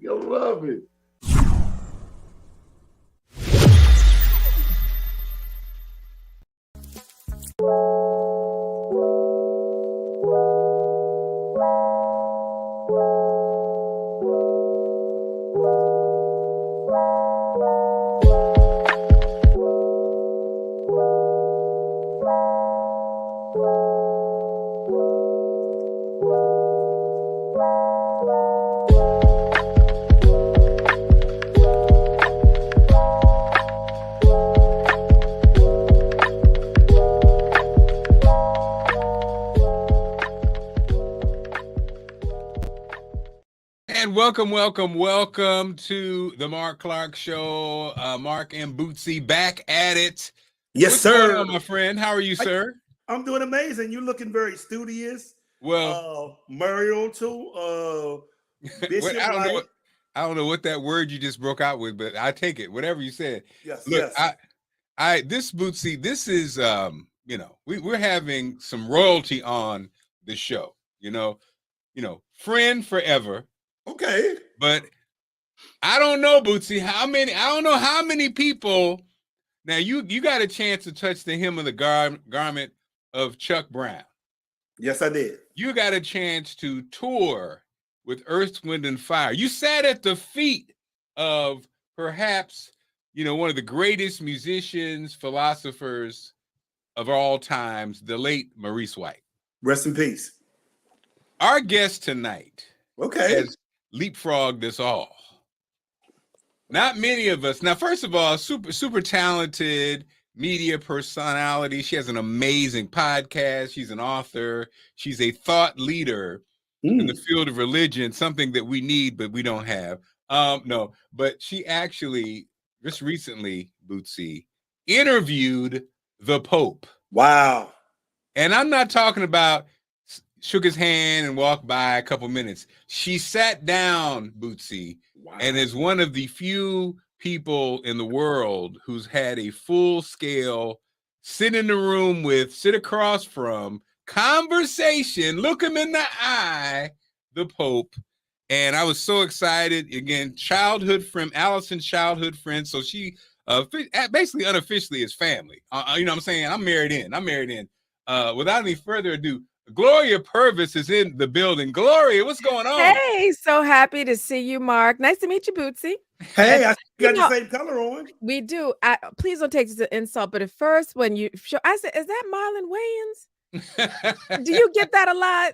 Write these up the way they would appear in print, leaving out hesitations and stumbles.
I love it. Welcome to the Mark Clark Show. Marc and Bootsy back at it. Yes, What's sir. Going on, my friend? How are you, sir? I'm doing amazing. You're looking very studious. Well, Marital too. Bishop, I don't know what that word you just broke out with, but I take it. Whatever you said. Yes. Look, yes. This Bootsy, this is we're having some royalty on the show. Friend forever. Okay. But I don't know, Bootsy, I don't know how many people. Now, you got a chance to touch the hem of the garment of Chuck Brown. Yes, I did. You got a chance to tour with Earth, Wind, and Fire. You sat at the feet of perhaps, one of the greatest musicians, philosophers of all times, the late Maurice White. Rest in peace. Our guest tonight has leapfrogged us all. Not many of us. Now, first of all, super talented media personality. She has an amazing podcast. She's an author. She's a thought leader in the field of religion, something that we need, but we don't have. No, but she actually just recently, Bootsy, interviewed the Pope. Wow. And I'm not talking about shook his hand and walked by a couple minutes. She sat down, Bootsy, and is one of the few people in the world who's had a full-scale sit across from conversation, look him in the eye, the Pope. And I was so excited. Again, Allison's childhood friend. So she basically unofficially is family. You know what I'm saying? I'm married in. Without any further ado, Gloria Purvis is in the building. Gloria, what's going on? Hey, so happy to see you, Mark. Nice to meet you, Bootsy. Hey, I got the same color on. We do. Please don't take this as an insult, but at first when you show, I said, is that Marlon Wayans? Do you get that a lot?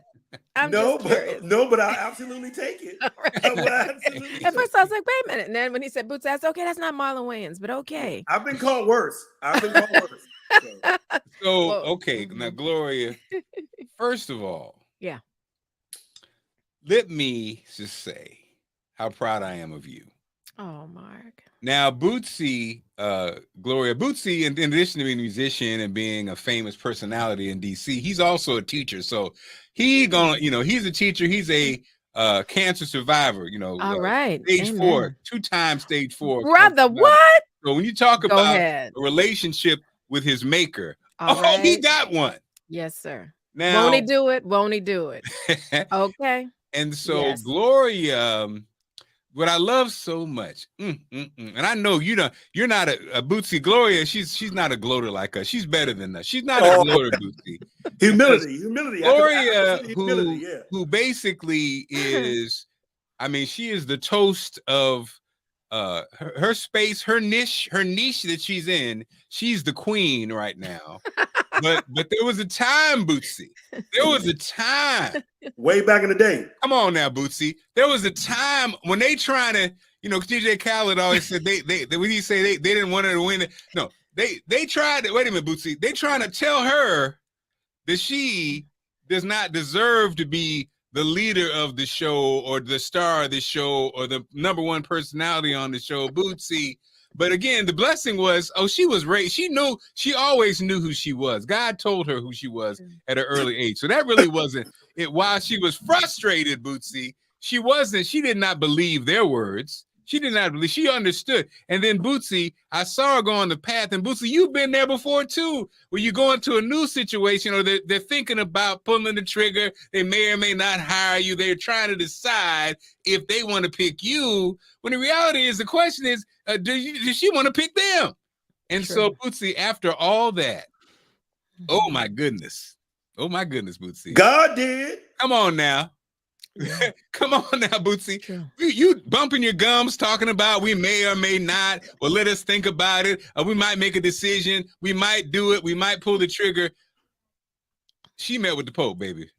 But I absolutely take it. Right. At first I was like, wait a minute. And then when he said Bootsy, I said, okay, that's not Marlon Wayans, but okay. I've been called worse. So, okay, now Gloria, first of all, let me just say how proud I am of you. Oh, Mark. Now, Bootsy, Gloria Bootsy, in addition to being a musician and being a famous personality in DC, he's also a teacher. So he's a teacher. He's a cancer survivor, All right. Stage 4, 2-time stage 4. Brother, what? So when you talk about a relationship with his maker, he got one. Yes, sir. Now, won't he do it? Okay. And so Gloria, what I love so much, and I know you're not a Bootsy. Gloria, she's not a gloater like us. She's better than us. She's not a gloater, Bootsy. Humility. Gloria, who basically is, she is the toast of her space, her niche that she's in. She's the queen right now. but there was a time, Bootsy. There was a time. Way back in the day. Come on now, Bootsy. There was a time when they trying to, DJ Khaled always said they when he say they didn't want her to win it. No, they tried to, wait a minute, Bootsy. They trying to tell her that she does not deserve to be the leader of the show or the star of the show or the number one personality on the show, Bootsy. But again, the blessing was, she was raised. She always knew who she was. God told her who she was at an early age. So that really wasn't it. While she was frustrated, Bootsy, she did not believe their words. She did not believe, she understood. And then Bootsy, I saw her go on the path. And Bootsy, you've been there before too, where you go into a new situation or they're thinking about pulling the trigger. They may or may not hire you. They're trying to decide if they want to pick you. When the reality is, the question is, does she want to pick them? And so Bootsy, after all that, oh my goodness, Bootsy. God did. Come on now. Yeah. Come on now, Bootsy. True. You bumping your gums talking about we may or may not, or let us think about it, or we might make a decision, we might do it, we might pull the trigger. She met with the Pope, baby.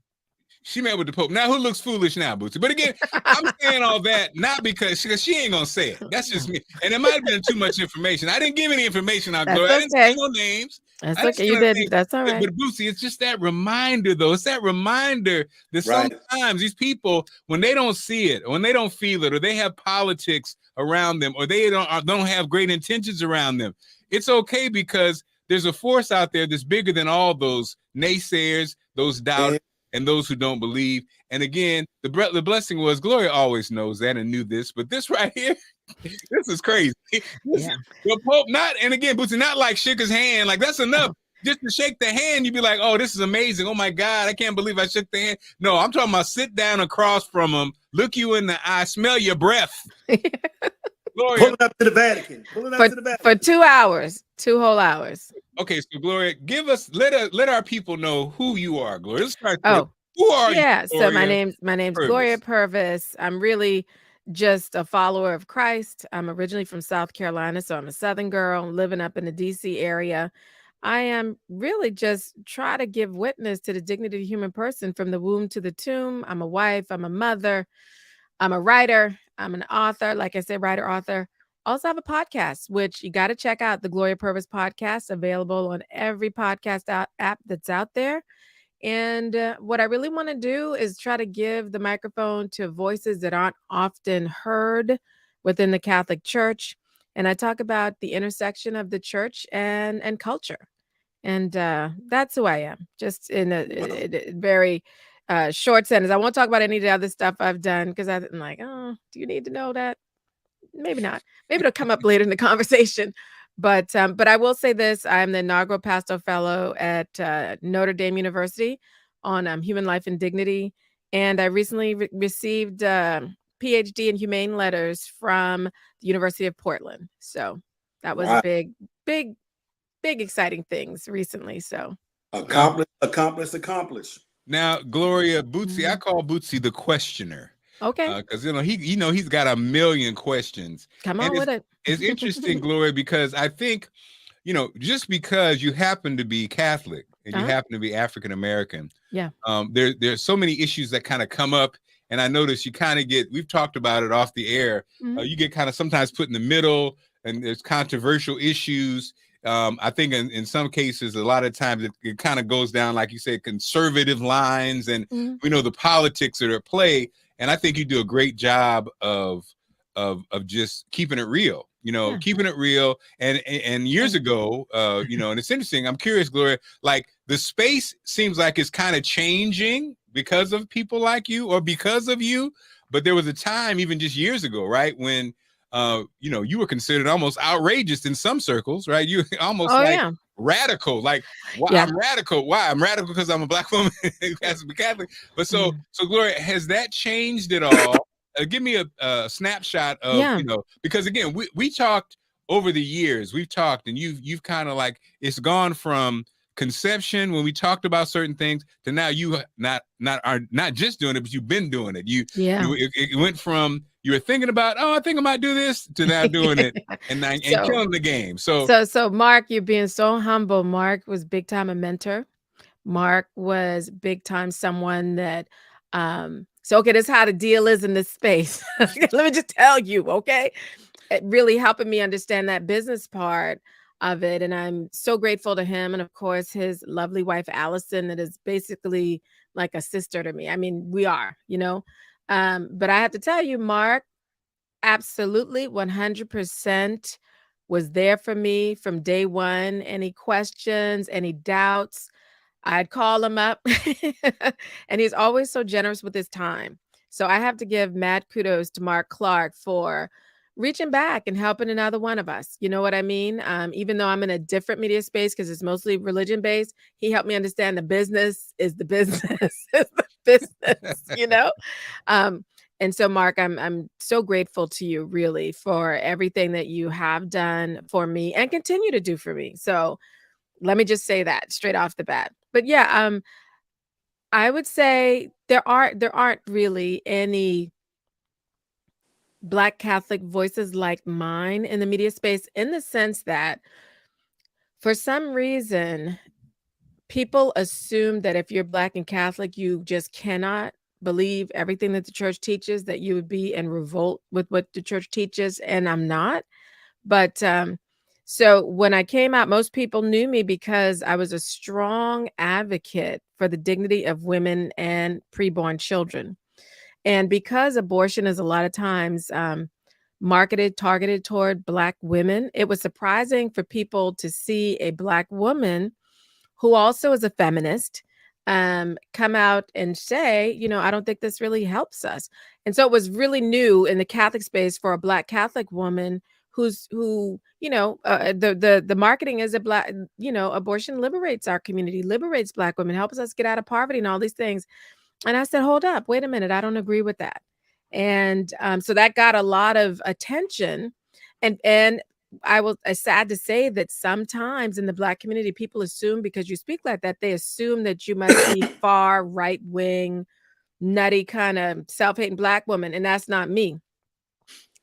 She met with the Pope. Now, who looks foolish now, Bootsy? But again, I'm saying all that not because she ain't gonna say it. That's just me. And it might have been too much information. I didn't give any information out, Gloria. I didn't say no names. That's okay. You didn't. That's all right. But Bootsy, it's just that reminder, though. It's that reminder that sometimes these people, when they don't see it, or when they don't feel it, or they have politics around them, or they don't have great intentions around them, it's okay because there's a force out there that's bigger than all those naysayers, those doubters, and those who don't believe. And again, the blessing was Gloria always knows that and knew this, but this right here, this is crazy. The Pope and again, Bootsy, not like shook his hand, like that's enough. Just to shake the hand, you'd be like, oh, this is amazing. Oh my God, I can't believe I shook the hand. No, I'm talking about sit down across from him, look you in the eye, smell your breath. Gloria, pulling up to the Vatican. For 2 hours, 2 whole hours. Okay, so Gloria, let our people know who you are, Gloria. Let's start there. Who are you? Yeah, so my name's Purvis. Gloria Purvis. I'm really just a follower of Christ. I'm originally from South Carolina, so I'm a Southern girl living up in the DC area. I am really just try to give witness to the dignity of the human person from the womb to the tomb. I'm a wife. I'm a mother. I'm a writer. I'm an author. Like I said, writer, author. Also have a podcast, which you got to check out, the Gloria Purvis podcast, available on every podcast app that's out there. And what I really want to do is try to give the microphone to voices that aren't often heard within the Catholic Church. And I talk about the intersection of the church and culture. And that's who I am, just in a very short sentence. I won't talk about any of the other stuff I've done because I'm like, oh, do you need to know that? Maybe not. Maybe it'll come up later in the conversation. But I will say this. I'm the inaugural Pastoral Fellow at Notre Dame University on human life and dignity. And I recently received PhD in humane letters from the University of Portland. So that was a big, exciting things recently. So accomplished. Now, Gloria, Bootsy, I call Bootsy the questioner. Okay. Because he's got a million questions. Come on with it. It's interesting, Gloria, because I think, just because you happen to be Catholic and you happen to be African American, there's so many issues that kind of come up. And I notice you kind of we've talked about it off the air. You get kind of sometimes put in the middle, and there's controversial issues. I think in some cases, a lot of times it kind of goes down, like you said, conservative lines, and we know the politics that are at play. And I think you do a great job of just keeping it real, keeping it real. And years ago, and it's interesting. I'm curious, Gloria, like the space seems like it's kind of changing because of people like you or because of you. But there was a time, even just years ago, right, when you were considered almost outrageous in some circles, right? You almost radical. Like, I'm radical. Why? I'm radical because I'm a Black woman who has to be Catholic. But so Gloria, has that changed at all? Give me a snapshot of, because again, we talked over the years. We've talked, and you've kind of like, it's gone from conception when we talked about certain things to now you are not just doing it, but you've been doing it. It went from you were thinking about, oh, I think I might do this, to now doing it and killing the game. So Marc, you're being so humble. Marc was big time a mentor. Marc was big time someone that so okay, this is how the deal is in this space. Let me just tell you, okay? It really helping me understand that business part of it. And I'm so grateful to him. And of course, his lovely wife, Allison, that is basically like a sister to me. I mean, we are, but I have to tell you, Marc, absolutely 100% was there for me from day one. Any questions, any doubts, I'd call him up. And he's always so generous with his time. So I have to give mad kudos to Marc Clark for reaching back and helping another one of us. You know what I mean? Even though I'm in a different media space because it's mostly religion based, he helped me understand the business is the business, is the business, And so, Marc, I'm so grateful to you, really, for everything that you have done for me and continue to do for me. So let me just say that straight off the bat. But yeah, I would say there aren't really any Black Catholic voices like mine in the media space, in the sense that for some reason, people assume that if you're Black and Catholic, you just cannot believe everything that the church teaches, that you would be in revolt with what the church teaches. And I'm not. But so when I came out, most people knew me because I was a strong advocate for the dignity of women and preborn children. And because abortion is a lot of times targeted toward Black women, it was surprising for people to see a Black woman who also is a feminist come out and say, I don't think this really helps us. And so it was really new in the Catholic space for a Black Catholic woman the marketing is abortion liberates our community, liberates Black women, helps us get out of poverty and all these things. And I said, hold up, wait a minute, I don't agree with that. And so that got a lot of attention. And I was sad to say that sometimes in the Black community, people assume because you speak like that, they assume that you must be far right wing, nutty kind of self-hating Black woman. And that's not me.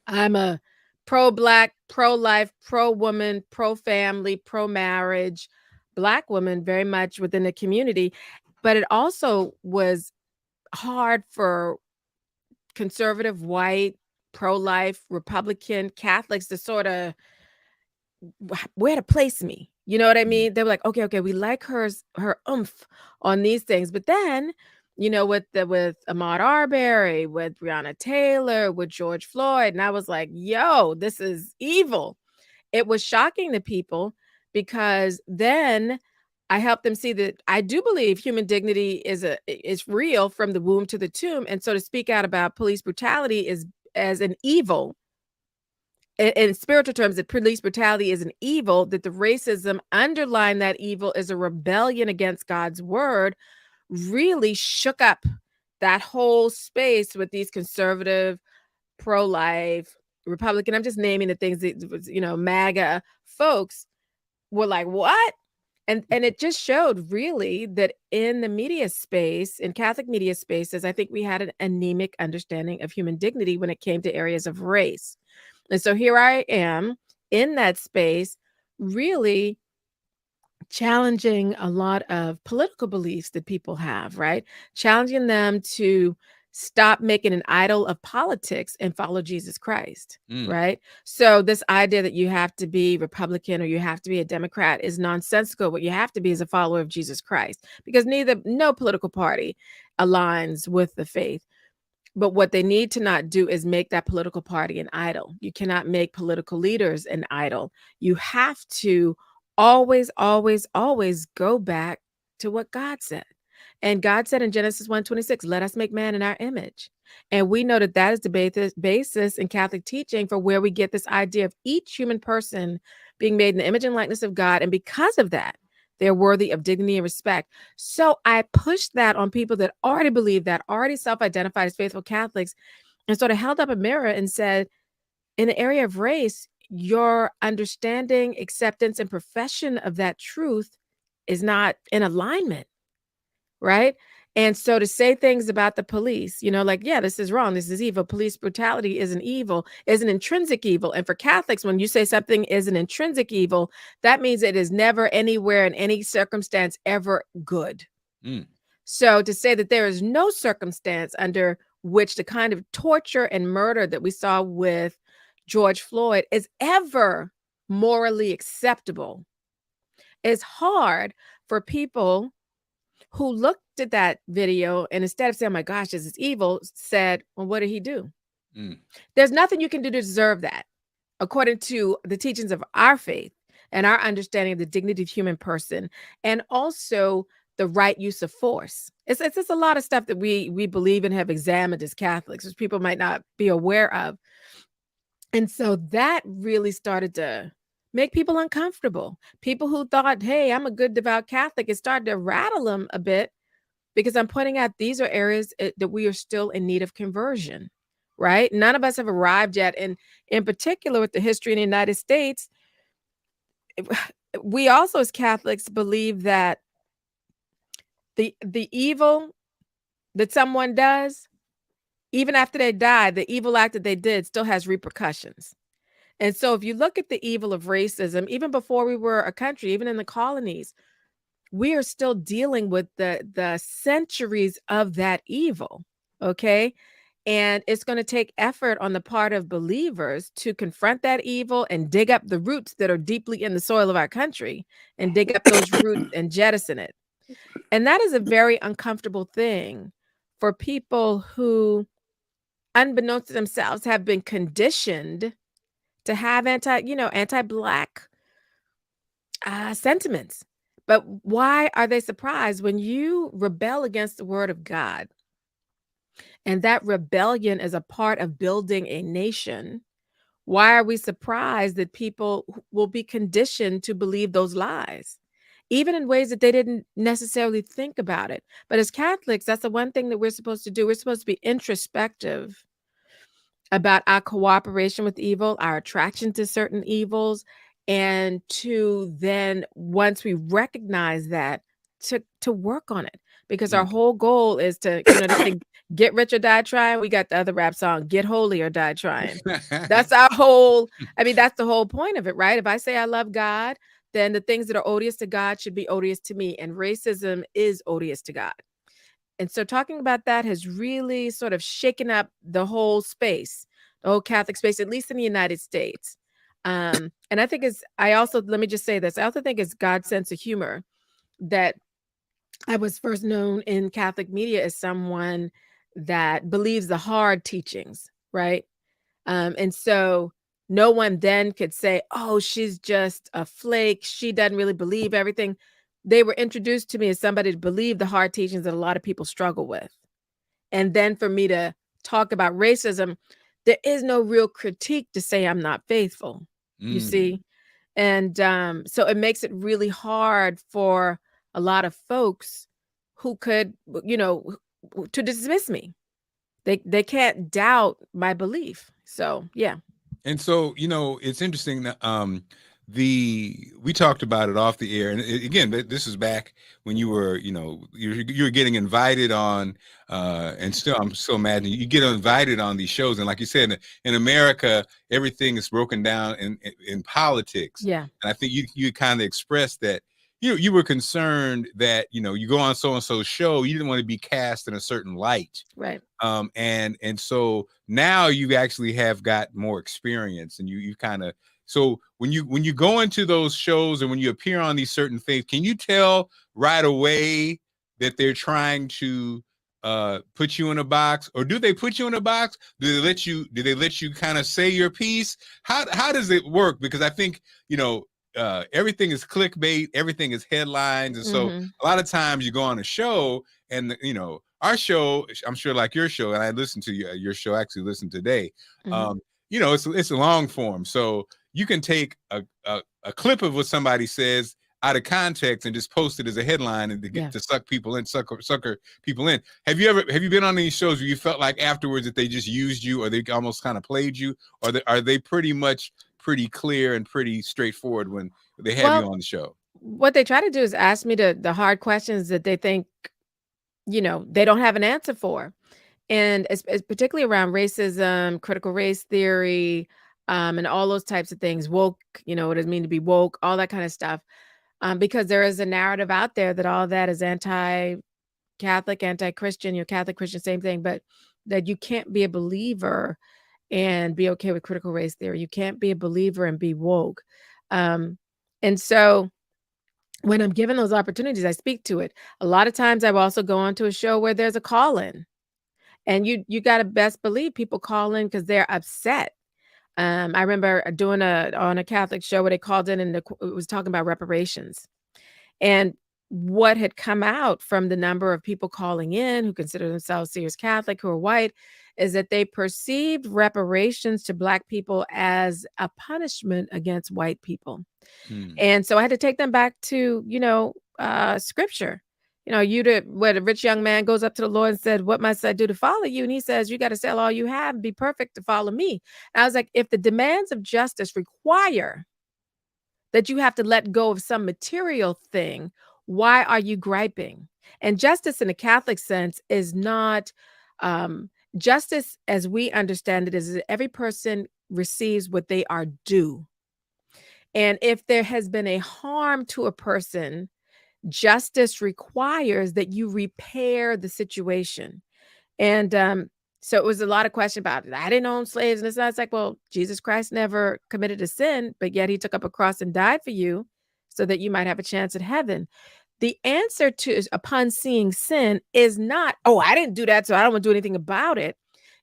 I'm a pro-Black, pro-life, pro-woman, pro-family, pro-marriage Black woman, very much within the community. But it also was hard for conservative, white, pro-life, Republican Catholics to sort of where to place me. You know what I mean? They were like, okay, we like her oomph on these things. But then, with Ahmaud Arbery, with Breonna Taylor, with George Floyd, and I was like, yo, this is evil. It was shocking to people because then I helped them see that I do believe human dignity is real from the womb to the tomb. And so to speak out about police brutality is as an evil. In spiritual terms, that police brutality is an evil, that the racism underlying that evil is a rebellion against God's word, really shook up that whole space with these conservative, pro-life, Republican, I'm just naming the things that, MAGA folks were like, what? And it just showed really that in the media space, in Catholic media spaces, I think we had an anemic understanding of human dignity when it came to areas of race. And so here I am in that space, really challenging a lot of political beliefs that people have, right? Challenging them to stop making an idol of politics and follow Jesus Christ, right? So this idea that you have to be Republican or you have to be a Democrat is nonsensical. What you have to be is a follower of Jesus Christ, because no political party aligns with the faith. But what they need to not do is make that political party an idol. You cannot make political leaders an idol. You have to always, always, always go back to what God said. And God said in Genesis 1:26, let us make man in our image. And we know that that is the basis in Catholic teaching for where we get this idea of each human person being made in the image and likeness of God. And because of that, they're worthy of dignity and respect. So I pushed that on people that already believe that, already self-identified as faithful Catholics, and sort of held up a mirror and said, in the area of race, your understanding, acceptance, and profession of that truth is not in alignment, right? And so to say things about the police, like, yeah, this is wrong, this is evil. Police brutality isn't evil, is an intrinsic evil. And for Catholics, when you say something is an intrinsic evil, that means it is never anywhere in any circumstance ever good. So to say that there is no circumstance under which the kind of torture and murder that we saw with George Floyd is ever morally acceptable is hard for people who looked at that video and instead of saying, oh my gosh, this is evil, said, well, what did he do? There's nothing you can do to deserve that, according to the teachings of our faith and our understanding of the dignity of human person, and also the right use of force. It's just a lot of stuff that we believe and have examined as Catholics, which people might not be aware of. And so that really started to make people uncomfortable. People who thought, hey, I'm a good, devout Catholic, it started to rattle them a bit, because I'm pointing out these are areas that we are still in need of conversion, right? None of us have arrived yet. And in particular with the history in the United States, we also as Catholics believe that the evil that someone does, even after they die, the evil act that they did still has repercussions. And so if you look at the evil of racism, even before we were a country, even in the colonies, we are still dealing with the centuries of that evil, okay? And it's going to take effort on the part of believers to confront that evil and dig up the roots that are deeply in the soil of our country, and dig up those roots and jettison it. And that is a very uncomfortable thing for people who, unbeknownst to themselves, have been conditioned to have anti-Black sentiments. But why are they surprised when you rebel against the word of God? And that rebellion is a part of building a nation. Why are we surprised that people will be conditioned to believe those lies, even in ways that they didn't necessarily think about it? But as Catholics, that's the one thing that we're supposed to do. We're supposed to be introspective about our cooperation with evil, our attraction to certain evils, and to then, once we recognize that, to work on it. Because our whole goal is to, they say, get rich or die trying. We got the other rap song, get holy or die trying. That's our whole, that's the whole point of it, right? If I say I love God, then the things that are odious to God should be odious to me. And racism is odious to God. And so talking about that has really sort of shaken up the whole space, the whole Catholic space, at least in the United States. And I think let me just say this, I also think it's God's sense of humor that I was first known in Catholic media as someone that believes the hard teachings, right? And so no one then could say, oh, she's just a flake, she doesn't really believe everything. They were introduced to me as somebody to believe the hard teachings that a lot of people struggle with. And then for me to talk about racism, there is no real critique to say I'm not faithful, you see? And so it makes it really hard for a lot of folks who could, to dismiss me. They can't doubt my belief. So, yeah. And so, it's interesting that we talked about it off the air, and again, this is back when you were, you were getting invited on, and still, I'm still imagining you get invited on these shows, and like you said, in America, everything is broken down in politics. Yeah, and I think you kind of expressed that you were concerned that you go on so and so's show, you didn't want to be cast in a certain light, right? And so now you actually have got more experience, and you kind of. So when you go into those shows and when you appear on these certain things, can you tell right away that they're trying to put you in a box, or do they put you in a box? Do they let you kind of say your piece? How does it work? Because I think everything is clickbait, everything is headlines, and so a lot of times you go on a show and our show, I'm sure like your show, and I listened to your show, actually listened today. It's a long form, so you can take a clip of what somebody says out of context and just post it as a headline and to sucker people in. Have you been on these shows where you felt like afterwards that they just used you, or they almost kind of played you, or are they pretty clear and pretty straightforward when they have you on the show? What they try to do is ask me the hard questions that they think they don't have an answer for. And it's particularly around racism, critical race theory, and all those types of things, woke, what does it mean to be woke, all that kind of stuff. Because there is a narrative out there that all that is anti-Catholic, anti-Christian, Catholic, Christian, same thing, but that you can't be a believer and be okay with critical race theory. You can't be a believer and be woke. And so when I'm given those opportunities, I speak to it. A lot of times I will also go on to a show where there's a call-in. And you got to best believe people call in because they're upset. I remember doing on a Catholic show where they called in and it was talking about reparations. And what had come out from the number of people calling in who consider themselves serious Catholic, who are white, is that they perceived reparations to Black people as a punishment against white people. And so I had to take them back to, scripture. Where the rich young man goes up to the Lord and said, "What must I do to follow you?" And he says, "You got to sell all you have and be perfect to follow me." And I was like, if the demands of justice require that you have to let go of some material thing, why are you griping? And justice in a Catholic sense is not justice as we understand it, is that every person receives what they are due. And if there has been a harm to a person, justice requires that you repair the situation. And so it was a lot of question about it. I didn't own slaves. And it's like, well, Jesus Christ never committed a sin, but yet he took up a cross and died for you so that you might have a chance at heaven. The answer to upon seeing sin is not, oh, I didn't do that, so I don't want to do anything about it.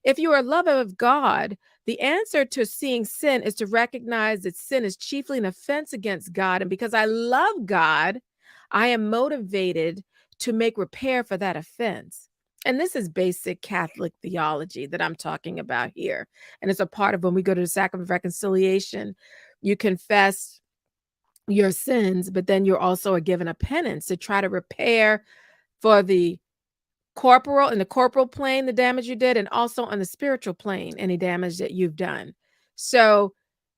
If you are a lover of God, the answer to seeing sin is to recognize that sin is chiefly an offense against God. And because I love God, I am motivated to make repair for that offense. And this is basic Catholic theology that I'm talking about here. And it's a part of when we go to the sacrament of reconciliation, you confess your sins, but then you're also given a penance to try to repair for the corporal plane, the damage you did, and also on the spiritual plane, any damage that you've done. So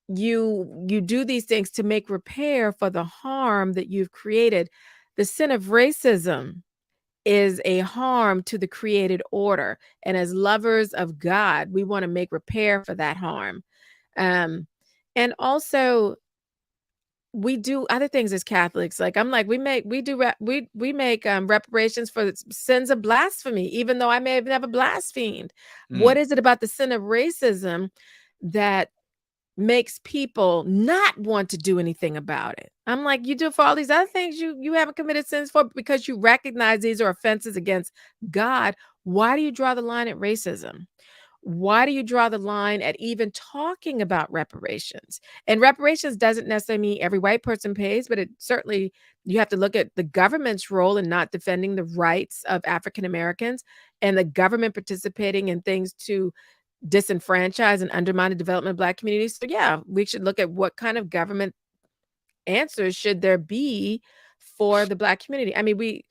you do these things to make repair for the harm that you've created. The sin of racism is a harm to the created order. And as lovers of God, we want to make repair for that harm. And also we do other things as Catholics. Like I'm like, we make reparations for sins of blasphemy, even though I may have never blasphemed. What is it about the sin of racism that makes people not want to do anything about it? I'm like, you do for all these other things you haven't committed sins for because you recognize these are offenses against God. Why do you draw the line at racism? Why do you draw the line at even talking about reparations? And reparations doesn't necessarily mean every white person pays, but it certainly, you have to look at the government's role in not defending the rights of African Americans and the government participating in things to disenfranchise and undermine the development of Black communities. So yeah, we should look at what kind of government answers should there be for the Black community. I mean,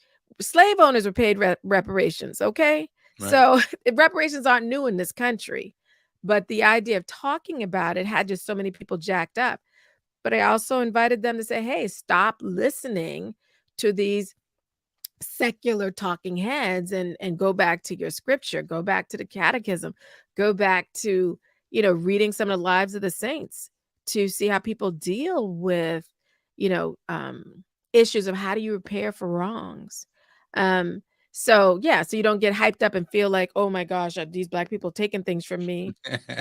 slave owners were paid reparations, okay? Right. So reparations aren't new in this country, but the idea of talking about it had just so many people jacked up. But I also invited them to say, hey, stop listening to these secular talking heads and go back to your scripture, go back to the catechism, go back to, reading some of the lives of the saints to see how people deal with, issues of how do you repair for wrongs. So you don't get hyped up and feel like, oh my gosh, are these Black people taking things from me,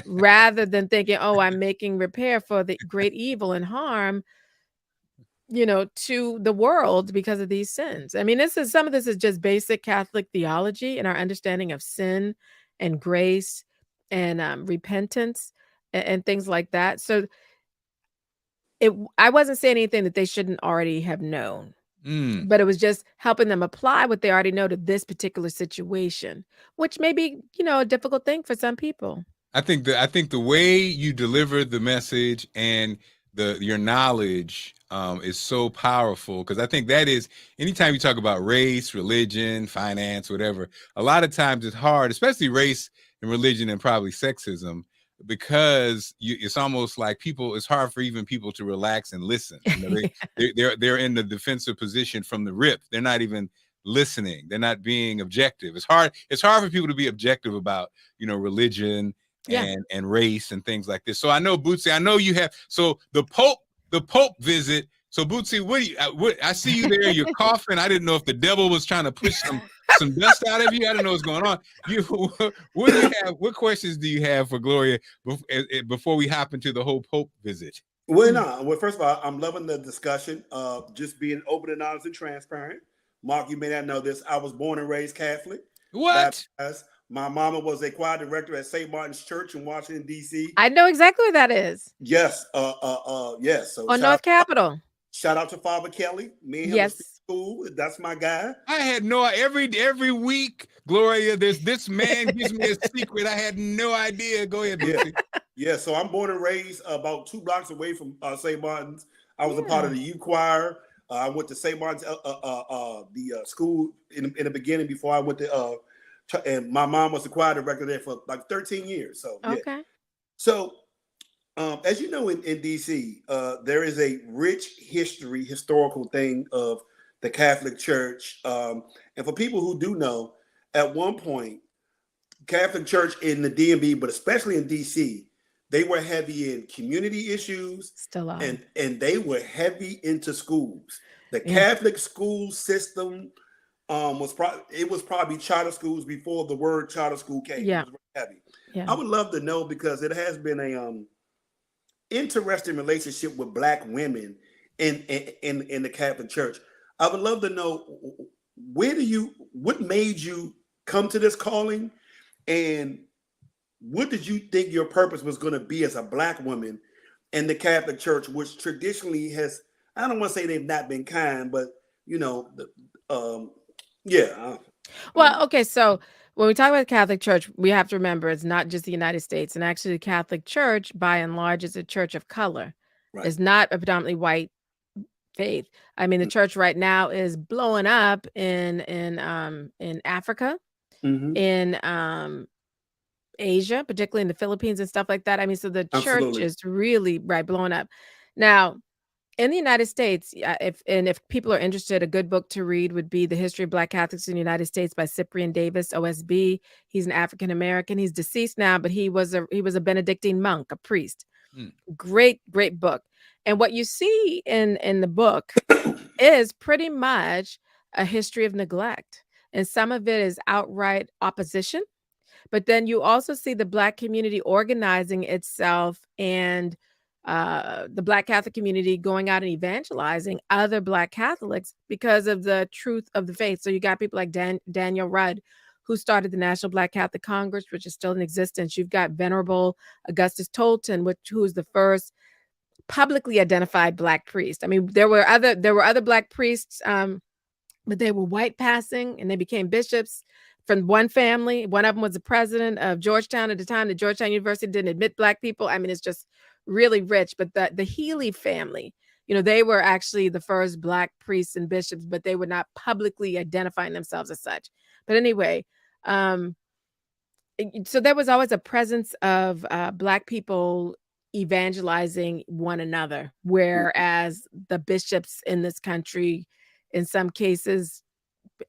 rather than thinking, oh, I'm making repair for the great evil and harm, to the world because of these sins. I mean, some of this is just basic Catholic theology and our understanding of sin and grace and repentance and things like that. So I wasn't saying anything that they shouldn't already have known. But it was just helping them apply what they already know to this particular situation, which may be, a difficult thing for some people. I think the way you deliver the message and your knowledge is so powerful, because I think that is, anytime you talk about race, religion, finance, whatever, a lot of times it's hard, especially race and religion and probably sexism, because it's almost like it's hard for even people to relax and listen. They're in the defensive position from the rip. They're not even listening. They're not being objective. It's hard for people to be objective about, religion and race and things like this. So I know, Bootsy, I know you have. So the Pope visit. So Bootsy, I see you there. You're coughing. I didn't know if the devil was trying to push some dust out of you. I don't know what's going on. What do you have? What questions do you have for Gloria before we hop into the whole Pope visit? Well, first of all, I'm loving the discussion of just being open and honest and transparent. Mark, you may not know this. I was born and raised Catholic. What? My mama was a choir director at St. Martin's Church in Washington, D.C. I know exactly where that is. Yes. Yes. So on North Capitol. Shout out to Father Kelly. Me and him was school. That's my guy. I had every week, Gloria, this man gives me a secret. I had no idea. Go ahead, Bootsy. Yeah, so I'm born and raised about 2 blocks away from St. Martin's. I was a part of the youth choir. I went to St. Martin's, the school in the beginning before I went to, and my mom was the choir director there for like 13 years. So okay. So as you know, in DC, there is a rich historical thing of the Catholic Church. And for people who do know, at one point, Catholic Church in the DMV, but especially in DC, they were heavy in community issues. Still are. And they were heavy into schools. The Catholic school system was probably charter schools before the word charter school came. Yeah. It was heavy. Yeah. I would love to know, because it has been a interesting relationship with Black women in the Catholic Church. I would love to know, what made you come to this calling, and what did you think your purpose was going to be as a Black woman in the Catholic Church, which traditionally has, I don't want to say they've not been kind, but well, okay, so when we talk about the Catholic Church, we have to remember it's not just the United States. And actually, the Catholic Church, by and large, is a church of color. Right. It's not a predominantly white faith. I mean, the church right now is blowing up in Africa, in Asia, particularly in the Philippines and stuff like that. I mean, so the church is really blowing up. Now, in the United States, if people are interested, a good book to read would be The History of Black Catholics in the United States by Cyprian Davis, OSB. He's an African American. He's deceased now, but he was a Benedictine monk, a priest. Great book. And what you see in the book is pretty much a history of neglect, and some of it is outright opposition. But then you also see the Black community organizing itself, and the Black Catholic community going out and evangelizing other Black Catholics because of the truth of the faith. So you got people like Daniel Rudd, who started the National Black Catholic Congress, which is still in existence. You've got Venerable Augustus Tolton, who is the first publicly identified Black priest. I mean, there were other Black priests, but they were white passing, and they became bishops from one family. One of them was the president of Georgetown at the time. The Georgetown University didn't admit Black people. I mean, it's just really rich. But the Healy family, they were actually the first Black priests and bishops, but they were not publicly identifying themselves as such. But anyway, so there was always a presence of Black people evangelizing one another, whereas the bishops in this country, in some cases,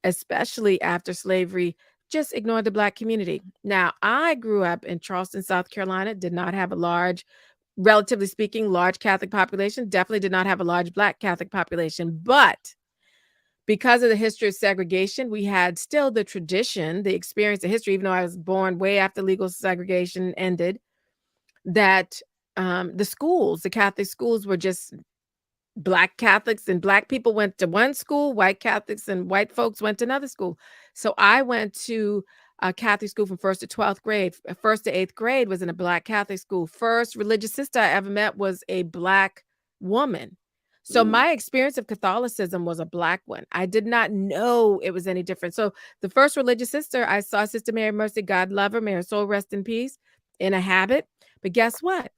especially after slavery, just ignored the Black community. Now, I grew up in Charleston, South Carolina, did not have a relatively speaking, large Catholic population, definitely did not have a large Black Catholic population. But because of the history of segregation, we had still the tradition, the experience, the history, even though I was born way after legal segregation ended, that the Catholic schools were just Black Catholics, and Black people went to one school, white Catholics and white folks went to another school. So I went to a Catholic school from 1st to 12th grade. 1st to 8th grade was in a Black Catholic school. First religious sister I ever met was a Black woman. So my experience of Catholicism was a Black one. I did not know it was any different. So the first religious sister I saw, Sister Mary Mercy, God love her, may her soul rest in peace, in a habit. But guess what?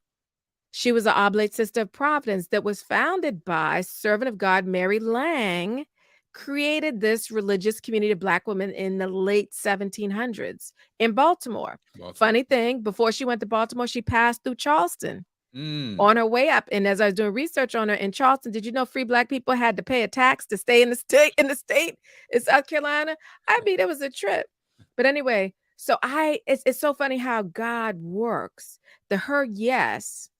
She was an Oblate Sister of Providence that was founded by servant of God Mary Lang, created this religious community of Black women in the late 1700s in Baltimore. Funny thing, before she went to Baltimore, she passed through Charleston. on her way up. And as I was doing research on her in Charleston, did you know free Black people had to pay a tax to stay in the state in South Carolina? I mean, it was a trip. But anyway, so it's so funny how God works. Her yes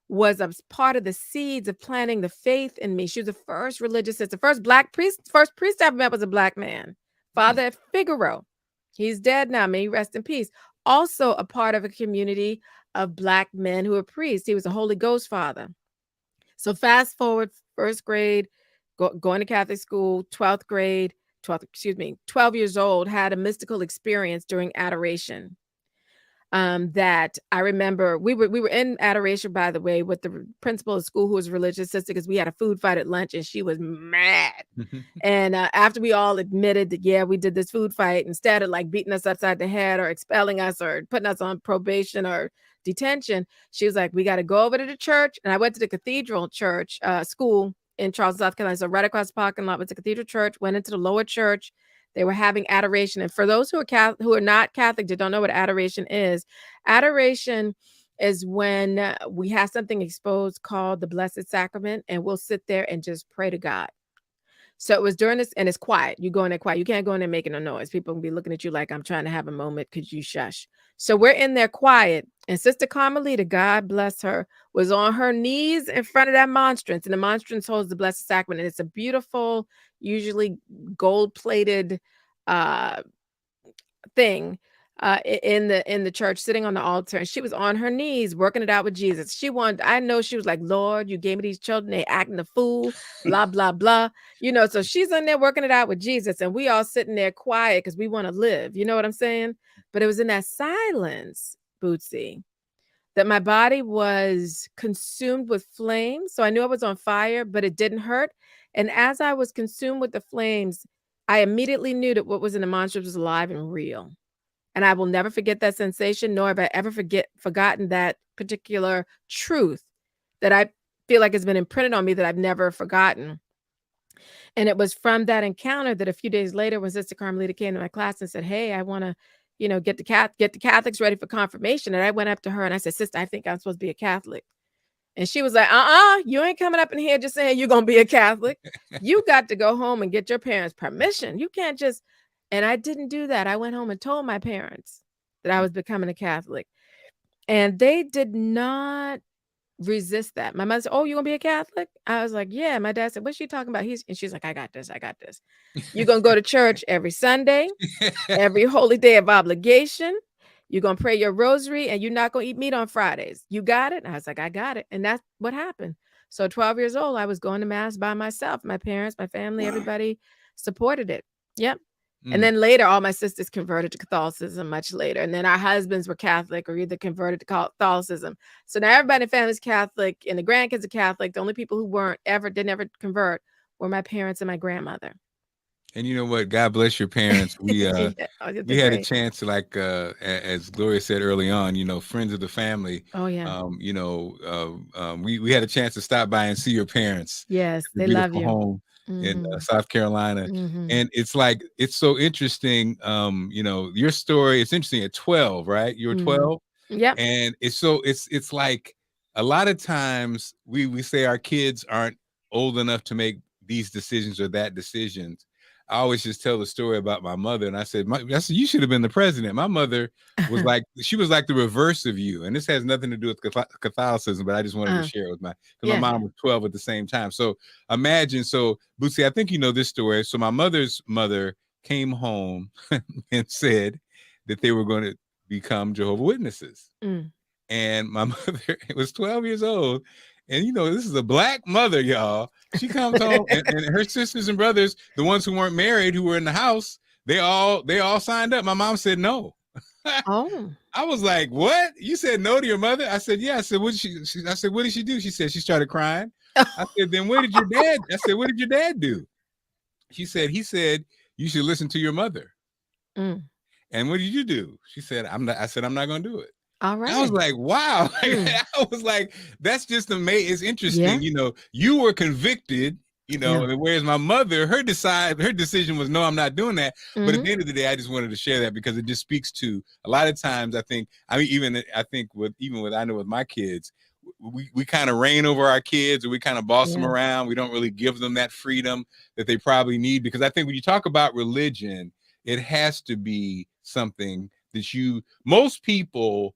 was a part of the seeds of planting the faith in me. She was the first religious sister, first priest I ever met was a Black man, Father Figaro. He's dead now. May he rest in peace. Also a part of a community of Black men who were priests. He was a Holy Ghost father. So fast forward, first grade, going to Catholic school, 12 years old, had a mystical experience during adoration. That I remember we were in adoration, by the way, with the principal of school who was a religious sister, because we had a food fight at lunch and she was mad. And after we all admitted that, yeah, we did this food fight, instead of like beating us upside the head or expelling us or putting us on probation or detention, she was like, we got to go over to the church. And I went to the Cathedral Church school in Charleston, South Carolina. So right across the parking lot was the Cathedral Church, went into the lower church. They were having adoration. And for those who are not Catholic, that don't know what adoration is when we have something exposed called the Blessed Sacrament, and we'll sit there and just pray to God. So it was during this, and it's quiet. You go in there quiet. You can't go in there making a noise. People will be looking at you like, I'm trying to have a moment. Could you shush? So we're in there quiet. And Sister Carmelita, God bless her, was on her knees in front of that monstrance. And the monstrance holds the Blessed Sacrament. And it's a beautiful, usually gold-plated thing in the church, sitting on the altar. And she was on her knees working it out with Jesus. I know she was like, Lord, you gave me these children, they acting a fool, blah blah blah, so she's in there working it out with Jesus, and we all sitting there quiet because we want to live, you know what I'm saying? But it was in that silence, Bootsy, that my body was consumed with flames. So I knew I was on fire, but it didn't hurt. And as I was consumed with the flames, I immediately knew that what was in the monstrance was alive and real. And I will never forget that sensation, nor have I ever forgotten that particular truth that I feel like has been imprinted on me that I've never forgotten. And it was from that encounter that a few days later, when Sister Carmelita came to my class and said, hey, I want to, get the Catholics ready for confirmation. And I went up to her and I said, Sister, I think I'm supposed to be a Catholic. And she was like, you ain't coming up in here just saying you're going to be a Catholic. You got to go home and get your parents' permission. You can't just, and I didn't do that. I went home and told my parents that I was becoming a Catholic. And they did not resist that. My mother said, oh, you going to be a Catholic? I was like, yeah. My dad said, what's she talking about? And she's like, I got this. You're going to go to church every Sunday, every holy day of obligation. You're going to pray your rosary and you're not going to eat meat on Fridays. You got it? And I was like, I got it. And that's what happened. So 12 years old, I was going to mass by myself. My parents, my family, everybody supported it. Yep. And then later, all my sisters converted to Catholicism much later. And then our husbands were Catholic or either converted to Catholicism. So now everybody in the family is Catholic and the grandkids are Catholic. The only people who didn't ever convert were my parents and my grandmother. And you know what? God bless your parents. We we had a chance to, like, as Gloria said early on, friends of the family. Oh yeah. We had a chance to stop by and see your parents. Yes, they love you. Home in South Carolina, and it's so interesting. Your story. It's interesting. At 12, right? You were 12. Yeah. And it's like a lot of times we say our kids aren't old enough to make these decisions or that decisions. I always just tell the story about my mother. And I said, you should have been the president. My mother was she was like the reverse of you. And this has nothing to do with Catholicism, but I just wanted to share it with my mom was 12 at the same time. So imagine, Bootsy, I think you know this story. So my mother's mother came home and said that they were going to become Jehovah's Witnesses. And my mother was 12 years old. And this is a Black mother, y'all. She comes home and her sisters and brothers, the ones who weren't married, who were in the house, they all signed up. My mom said no. Oh. I was like, what? You said no to your mother? I said, yeah. I said, what did she do? She said she started crying. I said, then what did your dad do? He said, you should listen to your mother. And what did you do? She said, I'm not going to do it. All right. I was like, wow. I was like, that's just amazing. It's interesting. Yeah. You were convicted, whereas my mother, her decision was, no, I'm not doing that. But at the end of the day, I just wanted to share that because it just speaks to a lot of times, I know with my kids, we kind of reign over our kids, or we kind of boss them Yeah. around. We don't really give them that freedom that they probably need, because I think when you talk about religion, it has to be something that most people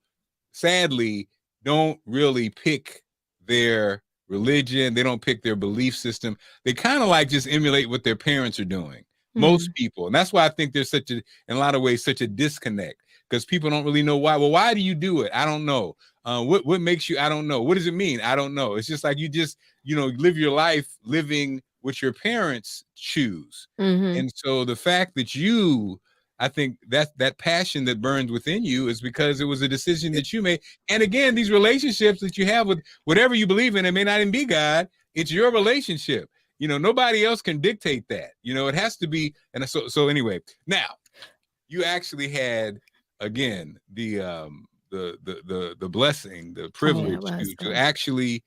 sadly don't really pick their religion. They don't pick their belief system. They kind of like just emulate what their parents are doing. Most people. And that's why I think there's in a lot of ways, such a disconnect, because people don't really know why. Well, why do you do it? I don't know. What makes you? I don't know. What does it mean? I don't know. It's just like you just, live your life living what your parents choose. And so the fact that I think that passion that burns within you is because it was a decision that you made. And again, these relationships that you have with whatever you believe in, it may not even be God. It's your relationship. Nobody else can dictate that. It has to be. And so anyway, now you actually had, again, the blessing, the privilege to actually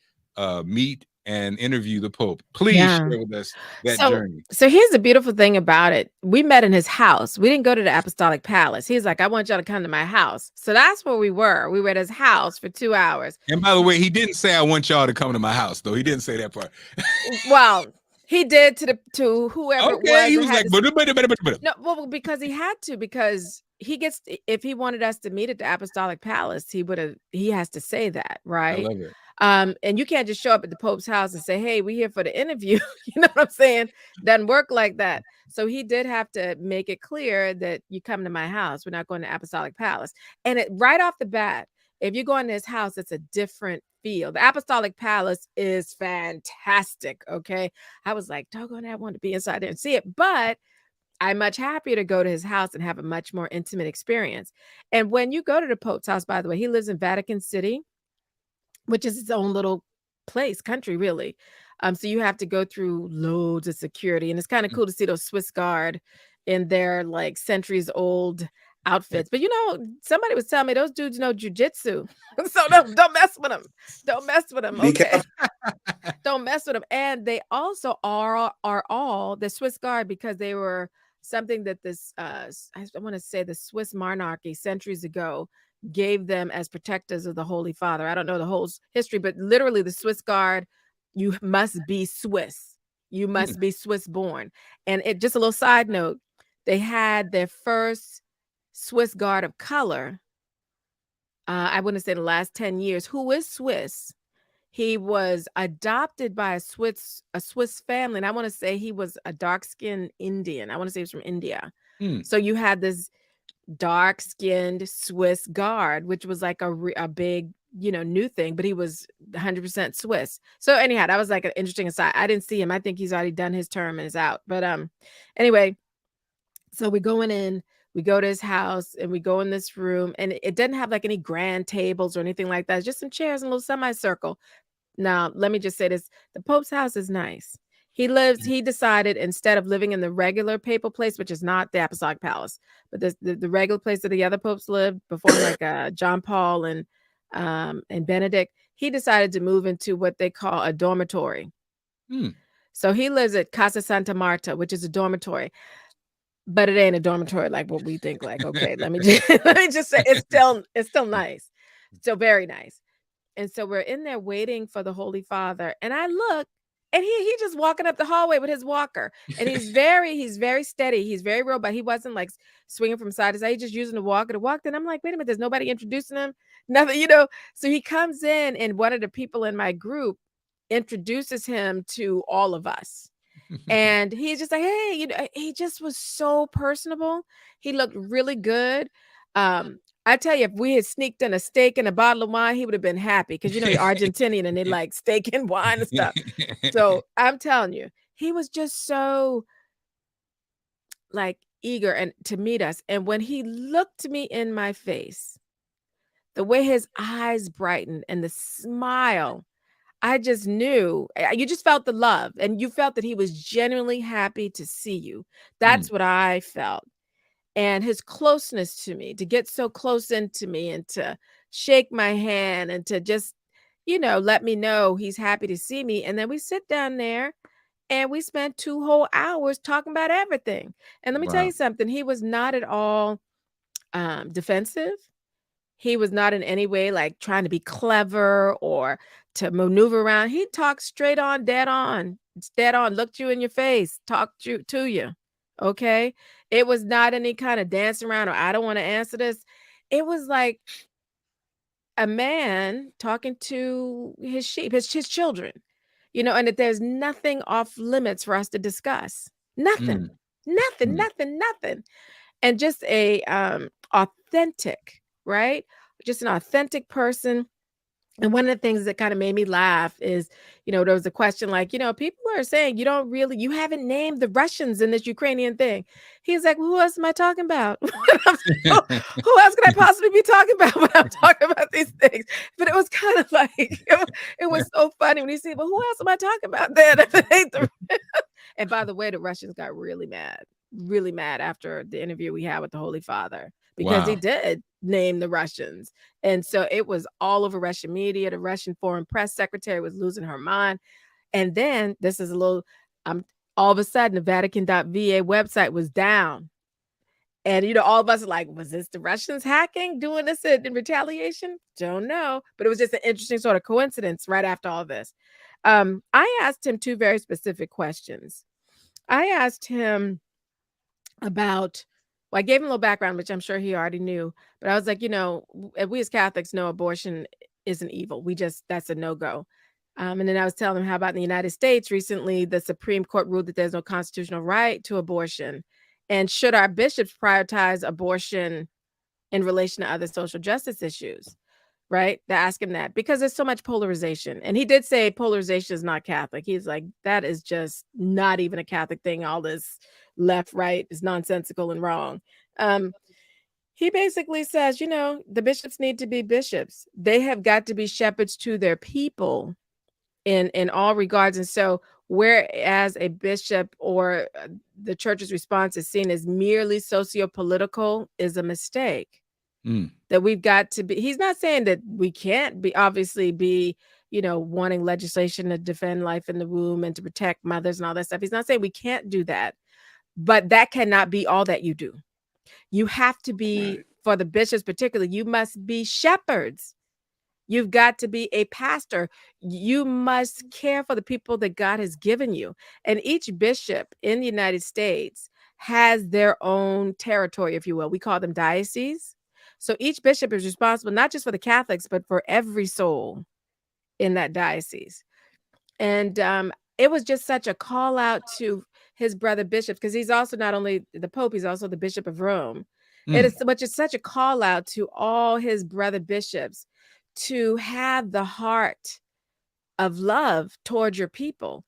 meet and interview the Pope. Please share with us that journey. So here's the beautiful thing about it. We met in his house. We didn't go to the Apostolic Palace. He's like, I want y'all to come to my house. So that's where we were. We were at his house for 2 hours. And by the way, he didn't say, I want y'all to come to my house, though. He didn't say that part. Well, he did to whoever it was. He was like, no, well, because he had to, because if he wanted us to meet at the Apostolic Palace, he has to say that, right? I love it. And you can't just show up at the Pope's house and say, hey, we're here for the interview. You know what I'm saying? Doesn't work like that. So he did have to make it clear that you come to my house. We're not going to Apostolic Palace. And right off the bat, if you go into his house, it's a different feel. The Apostolic Palace is fantastic. Okay. I was like, doggone, I want to be inside there and see it. But I'm much happier to go to his house and have a much more intimate experience. And when you go to the Pope's house, by the way, he lives in Vatican City, which is its own little country, really. So you have to go through loads of security. And it's kind of cool to see those Swiss Guard in their like centuries old outfits. But somebody was telling me those dudes know jujitsu. So don't mess with them. Don't mess with them. Okay. Don't mess with them. And they also are all the Swiss Guard, because they were something that this I want to say the Swiss monarchy centuries ago gave them as protectors of the Holy Father. I don't know the whole history, but literally the Swiss Guard, you must be Swiss. You must be Swiss born. And just a little side note, they had their first Swiss Guard of color. I wouldn't say the last 10 years, who is Swiss. He was adopted by a Swiss family. And I want to say he was a dark-skinned Indian. I want to say he was from India. So you had this dark-skinned Swiss Guard, which was like a big, new thing, but he was 100% Swiss. So anyhow, that was like an interesting aside. I didn't see him. I think he's already done his term and is out. But anyway, so we're going in, we go to his house and we go in this room, and it doesn't have like any grand tables or anything like that. It's just some chairs and a little semicircle. Now, let me just say this. The Pope's house is nice. He decided, instead of living in the regular papal place, which is not the Apostolic Palace, but the regular place that the other popes lived before, like John Paul and Benedict, he decided to move into what they call a dormitory. So he lives at Casa Santa Marta, which is a dormitory, but it ain't a dormitory like what we think. Like, okay, let me just say it's still nice, still very nice. And so we're in there waiting for the Holy Father, and I look. And he just walking up the hallway with his walker, and he's very steady. He's very robust. He wasn't like swinging from side to side. He's just using the walker to walk. And I'm like, wait a minute, there's nobody introducing him. Nothing, So he comes in, and one of the people in my group introduces him to all of us. And he's just like, hey, he just was so personable. He looked really good. I tell you, if we had sneaked in a steak and a bottle of wine, he would have been happy, because he's Argentinian and they like steak and wine and stuff. So I'm telling you, he was just so like eager and to meet us. And when he looked me in my face, the way his eyes brightened and the smile, I just knew. You just felt the love, and you felt that he was genuinely happy to see you. That's what I felt. And his closeness to me, to get so close into me and to shake my hand and to just, let me know he's happy to see me. And then we sit down there and we spent 2 whole hours talking about everything. And let me tell you something, he was not at all defensive. He was not in any way like trying to be clever or to maneuver around. He talked straight on, dead on. It's dead on, looked you in your face, talked to you. Okay. It was not any kind of dance around or I don't want to answer this. It was like a man talking to his sheep, his children, and that there's nothing off limits for us to discuss. Nothing, nothing, nothing, nothing. And just a authentic, right? Just an authentic person. And one of the things that kind of made me laugh is, there was a question like, people are saying you haven't named the Russians in this Ukrainian thing. He's like, well, who else am I talking about? Who else could I possibly be talking about when I'm talking about these things? But it was kind of like, it was so funny when you see, well, who else am I talking about then? And by the way, the Russians got really mad after the interview we had with the Holy Father, because he did name the Russians. And so it was all over Russian media. The Russian foreign press secretary was losing her mind. And then this is all of a sudden the Vatican.va website was down. And, all of us are like, was this the Russians hacking, doing this in retaliation? Don't know. But it was just an interesting sort of coincidence right after all this. I asked him two very specific questions. I asked him about, I gave him a little background, which I'm sure he already knew, but I was like, we as Catholics know abortion isn't evil. That's a no-go. And then I was telling him, how about in the United States recently, the Supreme Court ruled that there's no constitutional right to abortion. And should our bishops prioritize abortion in relation to other social justice issues? Right? To ask him that, because there's so much polarization. And he did say polarization is not Catholic. He's like, that is just not even a Catholic thing. All this left, right is nonsensical and wrong. He basically says, the bishops need to be bishops. They have got to be shepherds to their people in all regards. And so whereas a bishop or the church's response is seen as merely socio-political is a mistake. That we've got to be, he's not saying that we can't be wanting legislation to defend life in the womb and to protect mothers and all that stuff. He's not saying we can't do that, but that cannot be all that you do. You have to be, for the bishops particularly, you must be shepherds. You've got to be a pastor. You must care for the people that God has given you. And each bishop in the United States has their own territory, if you will. We call them dioceses. So each bishop is responsible not just for the Catholics, but for every soul in that diocese. And it was just such a call out to his brother bishops, because he's also not only the Pope, he's also the Bishop of Rome. It is such a call out to all his brother bishops to have the heart of love towards your people.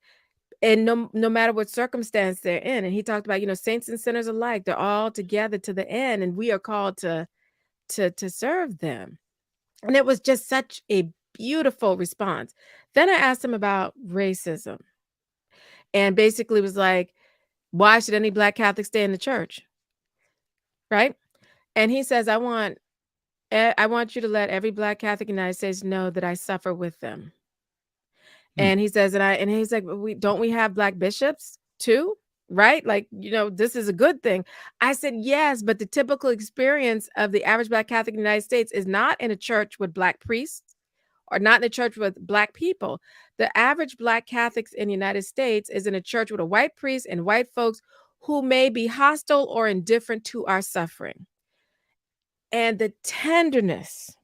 And no matter what circumstance they're in. And he talked about, saints and sinners alike, they're all together to the end, and we are called to serve them. And it was just such a beautiful response. Then I asked him about racism, and basically was like, why should any Black Catholic stay in the church? Right? And he says, I want you to let every Black Catholic in the United States know that I suffer with them. And he says, and he's like, don't we have Black bishops too? Right? Like, this is a good thing. I said, yes, but the typical experience of the average Black Catholic in the United States is not in a church with Black priests or not in a church with Black people. The average Black Catholics in the United States is in a church with a white priest and white folks who may be hostile or indifferent to our suffering. And the tenderness,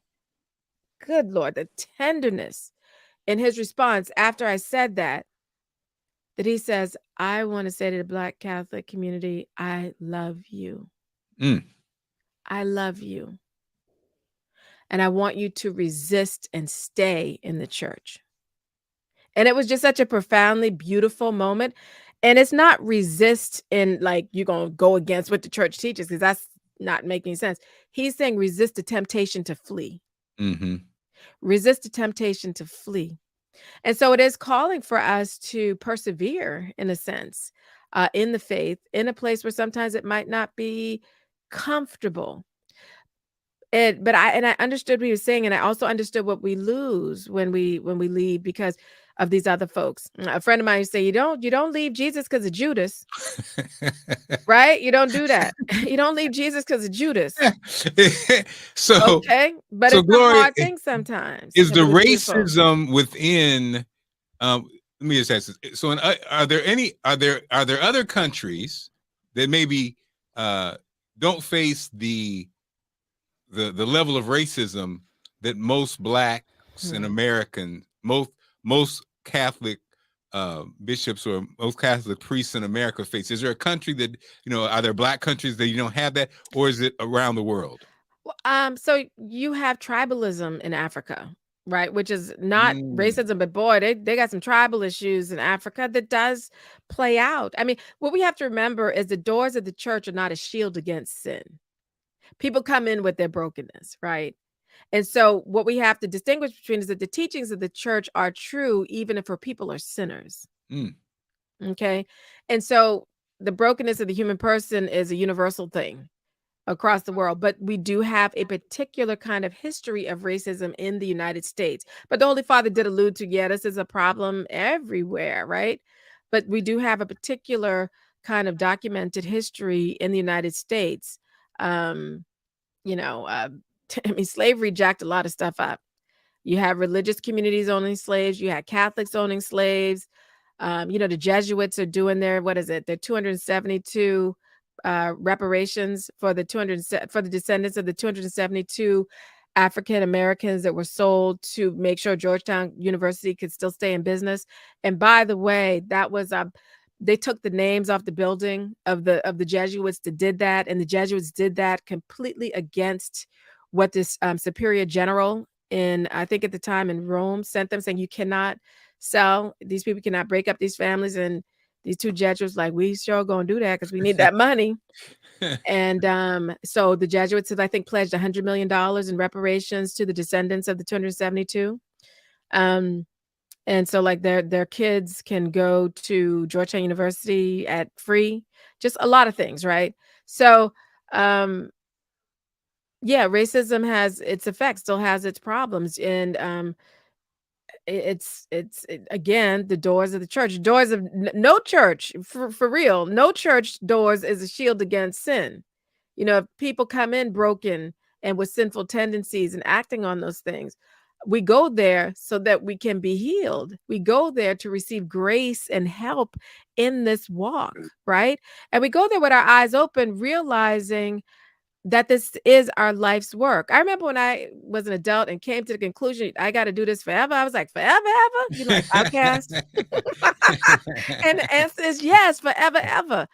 good Lord, the tenderness in his response after I said that he says, I want to say to the Black Catholic community, I love you. I love you. And I want you to resist and stay in the church. And it was just such a profoundly beautiful moment. And it's not resist in like you're going to go against what the church teaches, because that's not making sense. He's saying resist the temptation to flee. Resist the temptation to flee. And so it is calling for us to persevere, in a sense, in the faith, in a place where sometimes it might not be comfortable. But I understood what he was saying, and I also understood what we lose when we leave, because of these other folks. A friend of mine used to say, you don't leave Jesus because of Judas, right? You don't do that. You don't leave Jesus because of Judas. So, Okay, but so it's a Gloria, hard thing sometimes. is the But it's beautiful. racism within? Let me just ask this. So, are there other countries that maybe don't face the level of racism that most blacks and Americans, most Catholic bishops or most Catholic priests in America face? Is there a country that, are there black countries that you don't have that, or is it around the world? So you have tribalism in Africa, right? Which is not racism, but boy, they got some tribal issues in Africa that does play out. I mean, what we have to remember is the doors of the church are not a shield against sin. People come in with their brokenness, right? And so what we have to distinguish between is that the teachings of the church are true, even if her people are sinners. Okay. And so the brokenness of the human person is a universal thing across the world, but we do have a particular kind of history of racism in the United States. But the Holy Father did allude to, this is a problem everywhere, right? But we do have a particular kind of documented history in the United States. I mean, slavery jacked a lot of stuff up. You have religious communities owning slaves. You had Catholics owning slaves. The Jesuits are doing their, what is it? Their 272 reparations for the descendants of the 272 African Americans that were sold to make sure Georgetown University could still stay in business. And by the way, that was they took the names off the building of the Jesuits that did that, and the Jesuits did that completely against what this superior general in, I think at the time in Rome, sent them, saying you cannot sell, these people cannot break up these families. And these two Jesuits like, we sure gonna do that because we need that money. And so the Jesuits have, I think, pledged $100 million in reparations to the descendants of the 272. And so like their kids can go to Georgetown University at free, just a lot of things, right? So racism has its effects, still has its problems. And again, the doors of the church, doors of no church, for real, no church doors is a shield against sin. If people come in broken and with sinful tendencies and acting on those things, we go there so that we can be healed. We go there to receive grace and help in this walk, right? And we go there with our eyes open, realizing that this is our life's work. I remember when I was an adult and came to the conclusion, I got to do this forever. I was like, forever, ever? Like outcast? And the answer is yes, forever, ever.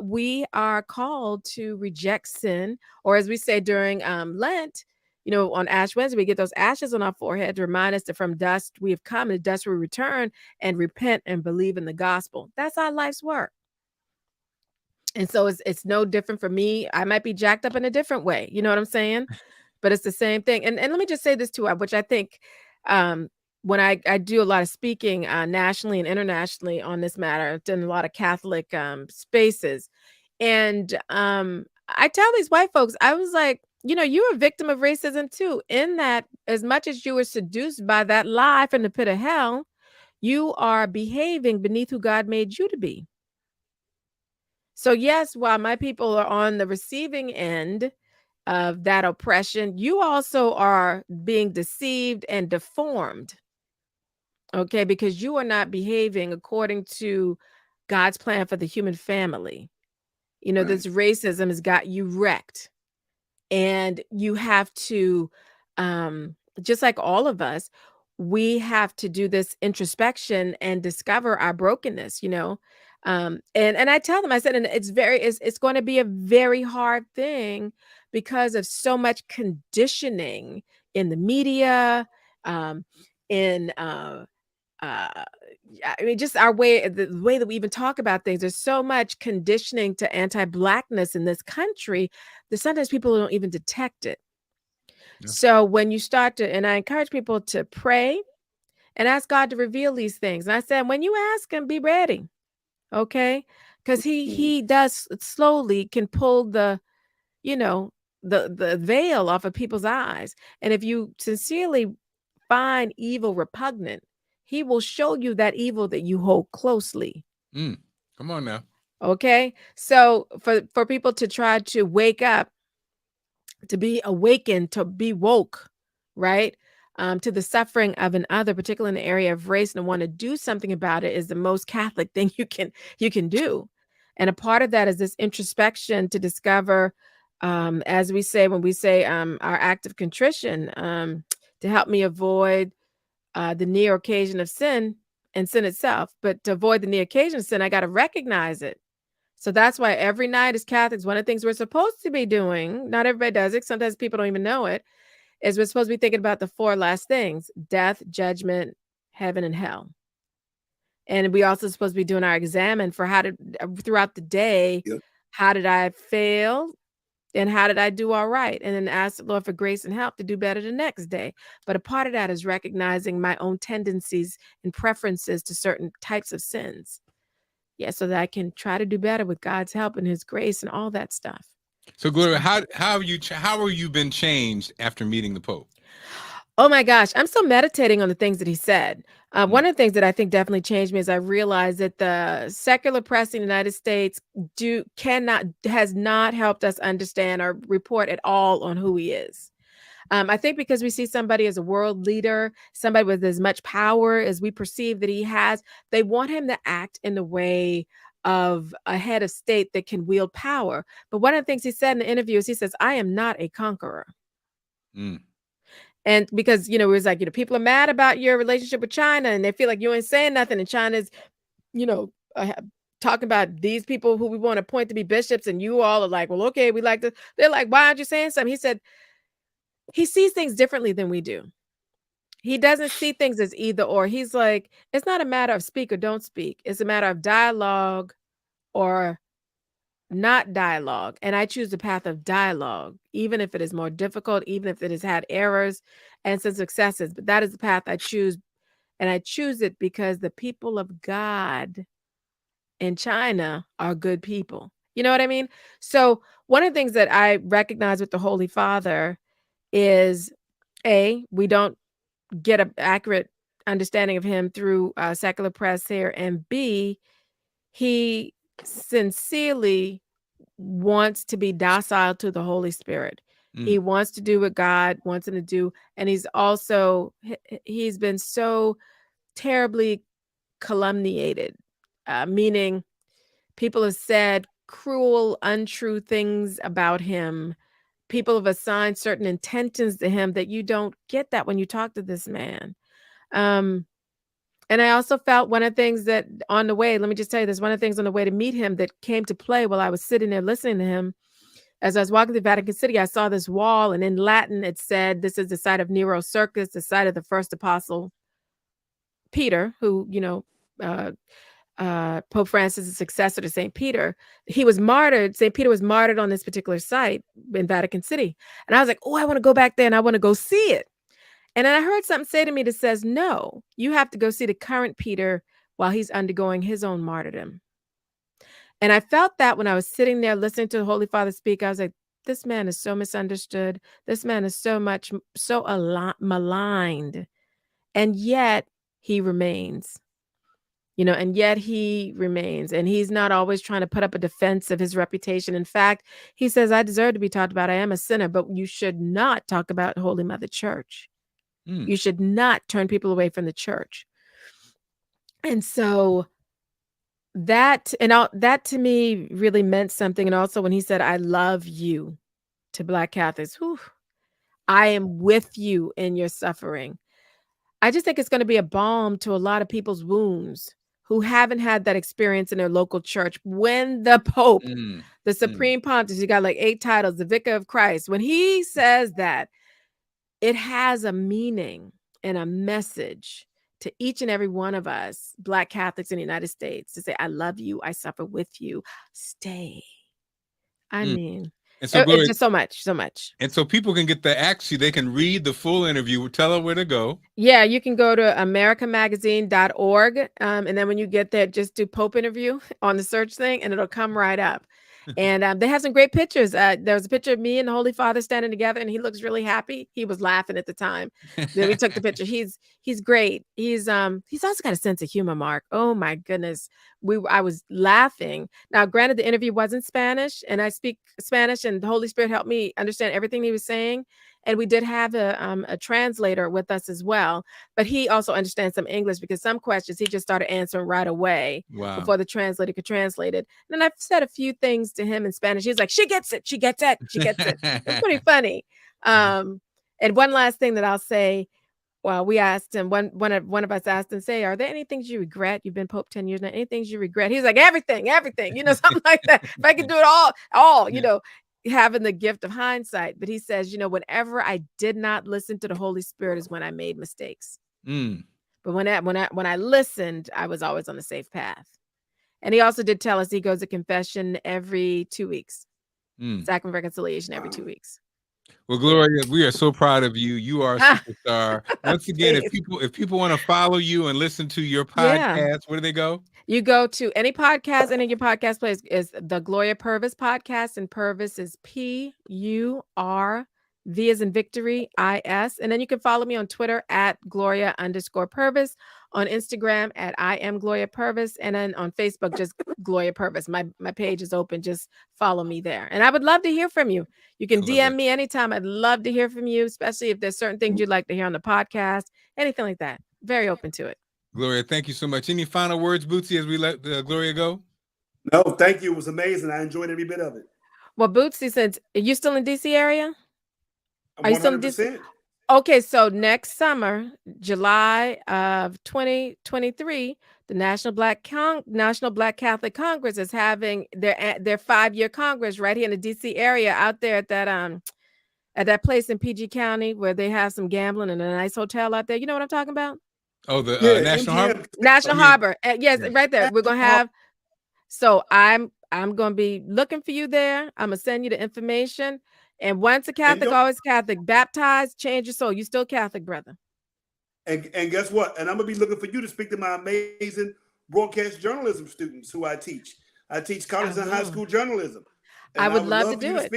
We are called to reject sin, or as we say during Lent, on Ash Wednesday, we get those ashes on our forehead to remind us that from dust we have come, and dust we return, and repent and believe in the gospel. That's our life's work. And so it's no different for me. I might be jacked up in a different way. You know what I'm saying? But it's the same thing. And let me just say this too, which I think when I do a lot of speaking nationally and internationally on this matter, I've done a lot of Catholic spaces. And I tell these white folks, I was like, you're a victim of racism too, in that as much as you were seduced by that lie from the pit of hell, you are behaving beneath who God made you to be. So yes, while my people are on the receiving end of that oppression, you also are being deceived and deformed. Okay, because you are not behaving according to God's plan for the human family. Right. This racism has got you wrecked. And you have to, just like all of us, we have to do this introspection and discover our brokenness, and I tell them, I said, and it's going to be a very hard thing because of so much conditioning in the media, just the way that we even talk about things. There's so much conditioning to anti-Blackness in this country that sometimes people don't even detect it. Yeah. So when you start to, and I encourage people to pray and ask God to reveal these things. And I said, when you ask him, be ready. Okay. Because he does slowly can pull the veil off of people's eyes. And if you sincerely find evil repugnant, he will show you that evil that you hold closely. Come on now. Okay. So for people to try to wake up, to be awakened, to be woke, right? To the suffering of another, particularly in the area of race, and want to do something about it is the most Catholic thing you can do. And a part of that is this introspection to discover, as we say when we say our act of contrition, to help me avoid the near occasion of sin and sin itself. But to avoid the near occasion of sin, I got to recognize it. So that's why every night as Catholics, one of the things we're supposed to be doing, not everybody does it, sometimes people don't even know it, is we're supposed to be thinking about the 4 last things: death, judgment, heaven, and hell. And we also supposed to be doing our examine for how to, throughout the day, Yep. how did I fail? And how did I do all right? And then ask the Lord for grace and help to do better the next day. But a part of that is recognizing my own tendencies and preferences to certain types of sins. Yeah, so that I can try to do better with God's help and his grace and all that stuff. So Gloria, how have you been changed after meeting the Pope? Oh my gosh, I'm still meditating on the things that he said. One of the things that I think definitely changed me is I realized that the secular press in the United States has not helped us understand or report at all on who he is. I think because we see somebody as a world leader, somebody with as much power as we perceive that he has, they want him to act in the way of a head of state that can wield power. But one of the things he said in the interview is he says, "I am not a conqueror." And because, it was like, people are mad about your relationship with China and they feel like you ain't saying nothing. And China's, talking about these people who we want to appoint to be bishops. And you all are like, well, okay, we like to, they're like, why aren't you saying something? He said, he sees things differently than we do. He doesn't see things as either or. He's like, it's not a matter of speak or don't speak. It's a matter of dialogue or not dialogue. And I choose the path of dialogue, even if it is more difficult, even if it has had errors and some successes. But that is the path I choose. And I choose it because the people of God in China are good people. You know what I mean? So one of the things that I recognize with the Holy Father is, A, we don't get an accurate understanding of him through secular press here. And B, he sincerely wants to be docile to the Holy Spirit. He wants to do what God wants him to do. And he's been so terribly calumniated, meaning people have said cruel, untrue things about him. People have assigned certain intentions to him that you don't get that when you talk to this man. And I also felt one of the things that on the way, let me just tell you this, one of the things on the way to meet him that came to play while I was sitting there listening to him, as I was walking through Vatican City, I saw this wall, and in Latin it said, this is the site of Nero's circus, the site of the first apostle, Peter, who, Pope Francis' successor to St. Peter. He was martyred. St. Peter was martyred on this particular site in Vatican City. And I was like, oh, I want to go back there and I want to go see it. And then I heard something say to me that says, no, you have to go see the current Peter while he's undergoing his own martyrdom. And I felt that when I was sitting there listening to the Holy Father speak, I was like, this man is so misunderstood. This man is so maligned. And yet he remains. And yet he remains. And he's not always trying to put up a defense of his reputation. In fact, he says, I deserve to be talked about. I am a sinner, but you should not talk about Holy Mother Church. You should not turn people away from the church. And so that to me really meant something. And also when he said, I love you to Black Catholics, I am with you in your suffering. I just think it's going to be a balm to a lot of people's wounds who haven't had that experience in their local church. When the Pope, the Supreme Pontiff, he got like 8 titles, the Vicar of Christ, when he says that, it has a meaning and a message to each and every one of us, Black Catholics in the United States, to say, I love you. I suffer with you. Stay. I mean, and so it's just so much. And so people can get they can read the full interview. Tell her where to go. Yeah, you can go to americamagazine.org. And then when you get there, just do Pope interview on the search thing and it'll come right up. And they have some great pictures. There was a picture of me and the Holy Father standing together, and he looks really happy. He was laughing at the time. Then we took the picture. He's great. He's also got a sense of humor, Mark. Oh my goodness. I was laughing. Now, granted, the interview was in Spanish, and I speak Spanish, and the Holy Spirit helped me understand everything he was saying. And we did have a translator with us as well, but he also understands some English, because some questions he just started answering right away. Wow. Before the translator could translate it. And then I've said a few things to him in Spanish. He's like, she gets it, she gets it, she gets it. It's pretty funny. And one last thing that I'll say, well, we asked him, one of us asked him, say, are there any things you regret? You've been Pope 10 years now. Any things you regret? He's like, everything, something like that. If I could do it all, having the gift of hindsight. But he says, whenever I did not listen to the Holy Spirit is when I made mistakes. But when I listened, I was always on the safe path. And he also did tell us he goes to confession every 2 weeks. Sacrament of Reconciliation every 2 weeks. Well, Gloria, we are so proud of you. You are a superstar. Once again, if people want to follow you and listen to your podcast, where do they go? You go to any podcast, any of your podcast plays is the Gloria Purvis podcast, and Purvis is Purv as in victory, IS. And then you can follow me on Twitter at Gloria_Purvis, on Instagram at I am Gloria Purvis, and then on Facebook, just Gloria Purvis. My page is open. Just follow me there. And I would love to hear from you. You can DM me anytime. I'd love to hear from you, especially if there's certain things you'd like to hear on the podcast, anything like that. Very open to it. Gloria, thank you so much. Any final words, Bootsy, as we let Gloria go? No, thank you. It was amazing. I enjoyed every bit of it. Well, Bootsy, since are you still in DC area? Are you still in DC? 100%. Okay, so next summer, July of 2023, the National Black Catholic Congress is having their 5-year Congress right here in the DC area, out there at that place in PG County where they have some gambling and a nice hotel out there. You know what I'm talking about? Oh, the National Harbor. National Harbor. Yes, right there. We're gonna have. So I'm gonna be looking for you there. I'm gonna send you the information. And once a Catholic, always Catholic. Baptized, change your soul. You still Catholic, brother. And guess what? And I'm gonna be looking for you to speak to my amazing broadcast journalism students who I teach. I teach college and high school journalism. I would love to do it.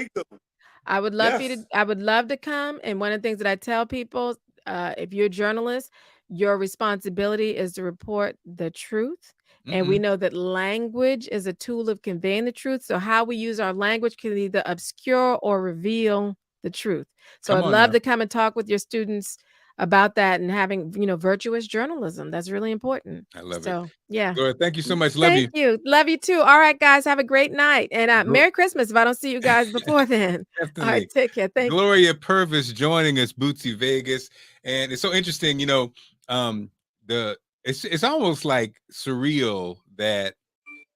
I would love you to. I would love to come. And one of the things that I tell people, if you're a journalist, your responsibility is to report the truth. And we know that language is a tool of conveying the truth. So how we use our language can either obscure or reveal the truth. So I'd love to come and talk with your students about that and having, virtuous journalism. That's really important. I love it. So, yeah. Gloria, thank you so much. Love you. Thank you. Love you too. All right, guys. Have a great night. And Merry Christmas if I don't see you guys before then. Definitely. All right, take care. Thank you. Gloria Purvis joining us, Bootsy Vegas. And it's so interesting, it's almost like surreal that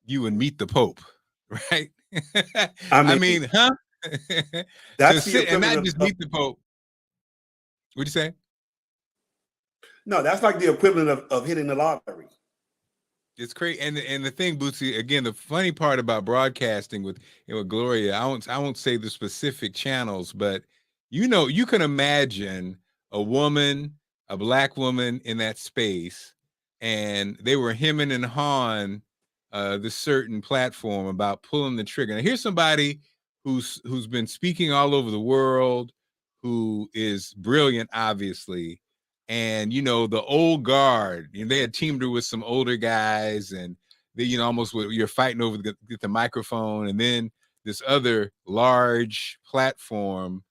you would meet the Pope, right? I mean, huh? That's to sit and not just meet the Pope. What'd you say? No, that's like the equivalent of hitting the lottery. It's crazy. And the thing, Bootsy, again, the funny part about broadcasting with Gloria, I won't say the specific channels, but you can imagine a Black woman in that space, and they were hemming and hawing this certain platform about pulling the trigger. Now here's somebody who's been speaking all over the world, who is brilliant, obviously. And the old guard, they had teamed her with some older guys, and they, you're fighting over the microphone, and then this other large platform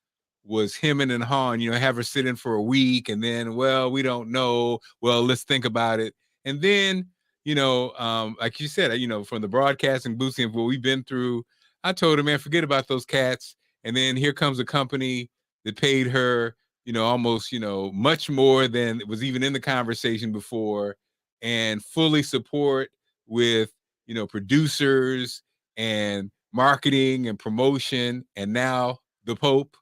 was hemming and hawing, have her sit in for a week, and then, well, we don't know. Well, let's think about it. And then, like you said, from the broadcasting, Bootsy, and what we've been through, I told her, man, forget about those cats. And then here comes a company that paid her, almost, much more than was even in the conversation before, and fully support with, producers and marketing and promotion. And now the Pope.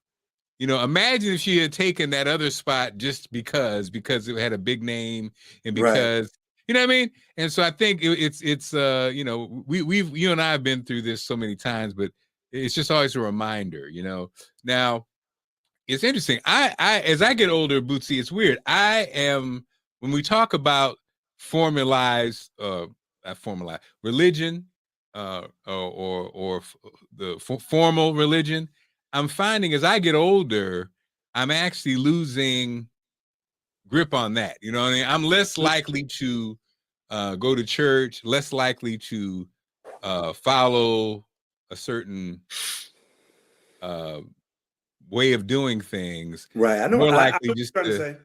Imagine if she had taken that other spot just because it had a big name, and because, you know what I mean? And so I think it's you and I have been through this so many times, but it's just always a reminder, Now, it's interesting. I as I get older, Bootsy, it's weird. When we talk about formalized religion, the formal religion, I'm finding as I get older, I'm actually losing grip on that. You know what I mean? I'm less likely to go to church, less likely to follow a certain way of doing things. Right. I know. More I know likely what you're trying to say.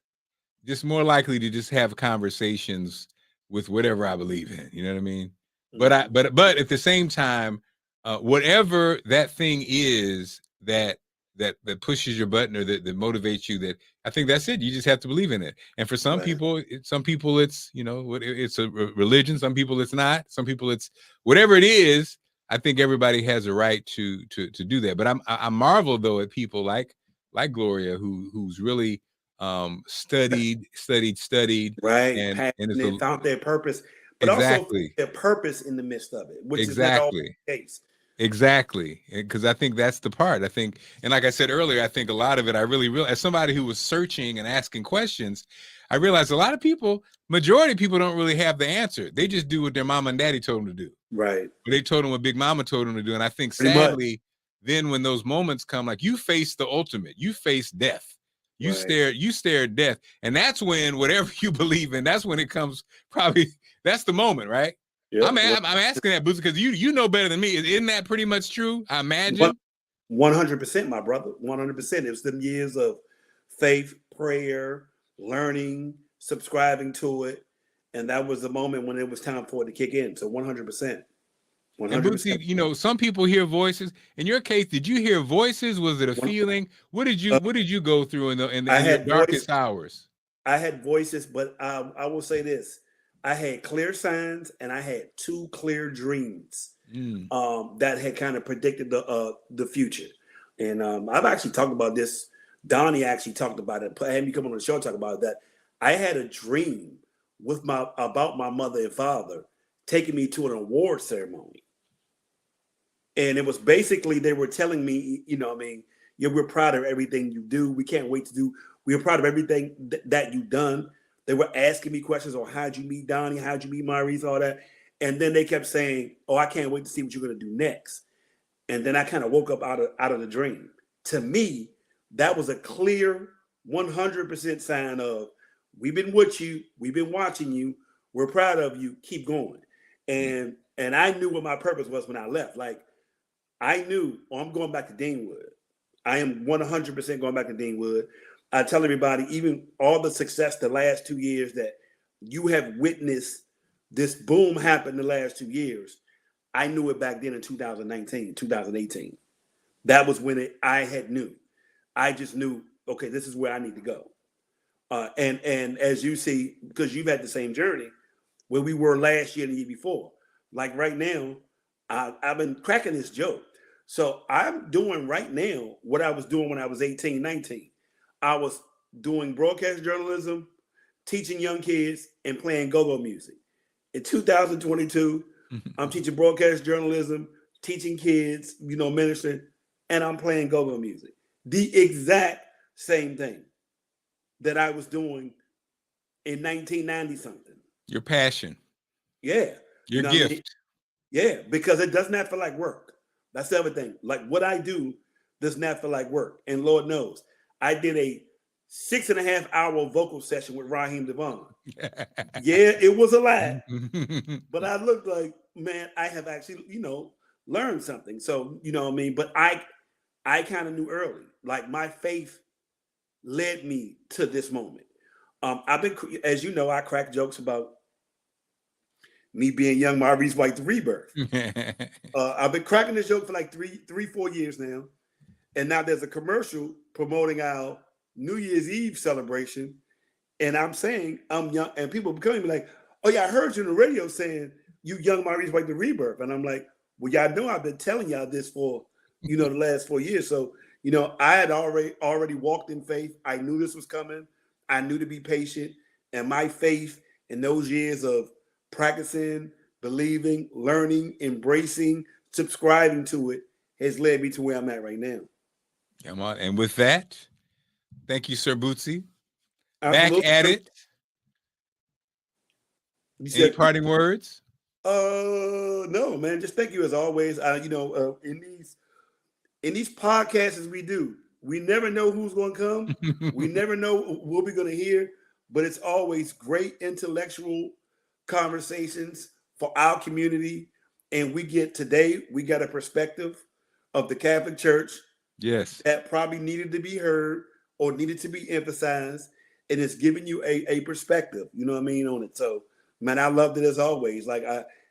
just more likely to just have conversations with whatever I believe in. You know what I mean? Mm-hmm. But at the same time, whatever that thing is that pushes your button or that motivates you, that I think that's it. You just have to believe in it. And for some Right. people, it's, you know, it's a religion. Some people it's not. Some people it's whatever it is. I think everybody has a right to do that. But I marvel though at people like Gloria who's really studied, Right. and it's Passionate, found their purpose, but also exactly. their purpose in the midst of it, which is not always Exactly. the case. Exactly. Because I think that's the part. I think, and like I said earlier, I think a lot of it, I really realized, as somebody who was searching and asking questions, I realized a lot of people, majority of people don't really have the answer. They just do what their mom and daddy told them to do. Right. Or they told them what Big Mama told them to do. And I think Pretty much. sadly, then when those moments come, like you face the ultimate, you face death. You Right. stare at death. And that's when whatever you believe in, that's when it comes, probably that's the moment, right? Yeah. I'm asking that, Bootsy, because you know better than me. Isn't that pretty much true? I imagine. 100%, my brother. 100%. It was them years of faith, prayer, learning, subscribing to it, and that was the moment when it was time for it to kick in. So 100%. And 100%. Bootsy, you know, some people hear voices. In your case, did you hear voices? Was it a feeling? What did you go through in I your had darkest hours? I had voices, but I will say this: I had clear signs, and I had 2 clear dreams that had kind of predicted the future. And I've actually talked about this. Donnie actually talked about it. Had me come on the show talk about that. I had a dream about my mother and father taking me to an award ceremony, and it was basically they were telling me, you know, I mean, yeah, we're proud of everything you do. We can't wait to do. We're proud of everything that you've done. They were asking me questions on how'd you meet Donnie, how'd you meet Maurice, all that, and then they kept saying, "Oh, I can't wait to see what you're gonna do next." And then I kind of woke up out of the dream. To me, that was a clear 100% sign of we've been with you, we've been watching you, we're proud of you, keep going. And I knew what my purpose was when I left. Like I knew, oh, I'm going back to Deanwood. I am 100% going back to Deanwood. I tell everybody, even all the success the last 2 years that you have witnessed this boom happen the last 2 years. I knew it back then in 2019, 2018. That was when I had knew. I just knew, okay, this is where I need to go. And as you see, because you've had the same journey where we were last year and the year before. Like right now, I've been cracking this joke. So I'm doing right now what I was doing when I was 18, 19. I was doing broadcast journalism, teaching young kids, and playing go-go music. In 2022, I'm teaching broadcast journalism, teaching kids, you know, ministering, and I'm playing go-go music. The exact same thing that I was doing in 1990 something. Your passion. Yeah. Your You know what I mean? gift. Yeah, because it does not feel like work. That's the other thing. Like what I do does not feel like work. And Lord knows, I did a 6.5-hour vocal session with Raheem Devon. Yeah, it was a lot, but I looked like, man, I have actually, you know, learned something. So, you know what I mean? But I kind of knew early, like my faith led me to this moment. I've been, as you know, I crack jokes about me being young Maurice White, the rebirth. I've been cracking this joke for like 4 years now. And now there's a commercial promoting our New Year's Eve celebration. And I'm saying I'm young, and people becoming like, "Oh yeah, I heard you on the radio saying you young Maurice White the rebirth," and I'm like, "Well, y'all know I've been telling y'all this for, you know, the last 4 years." So, you know, I had already walked in faith. I knew this was coming. I knew to be patient, and my faith in those years of practicing, believing, learning, embracing, subscribing to it has led me to where I'm at right now. Come on, and with that, thank you, Sir Bootsy. Back Absolutely. at it. Any parting words? No, man. Just thank you as always. In these podcasts as we do, we never know who's going to come. We never know what we're going to hear, but it's always great intellectual conversations for our community. And we got a perspective of the Catholic Church. Yes. That probably needed to be heard or needed to be emphasized. And it's giving you a perspective, you know what I mean, on it. So, man, I loved it as always. Like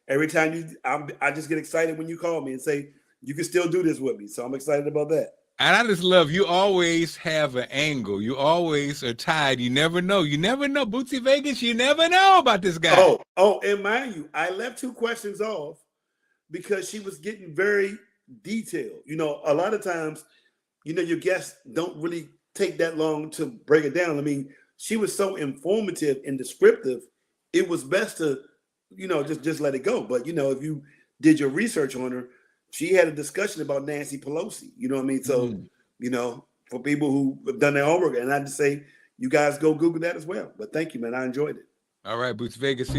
every time I just get excited when you call me and say, you can still do this with me. So I'm excited about that. And I just love, you always have an angle. You always are tied. You never know. You never know. Bootsy Vegas, you never know about this guy. Oh, and mind you, I left 2 questions off because she was getting very detailed. You know, a lot of times, you know, your guests don't really take that long to break it down. I mean, she was so informative and descriptive, it was best to, you know, just let it go. But, you know, if you did your research on her, she had a discussion about Nancy Pelosi, you know what I mean? So, you know, for people who have done their homework, and I just say, you guys go Google that as well. But thank you, man. I enjoyed it. All right, Boots Vegas.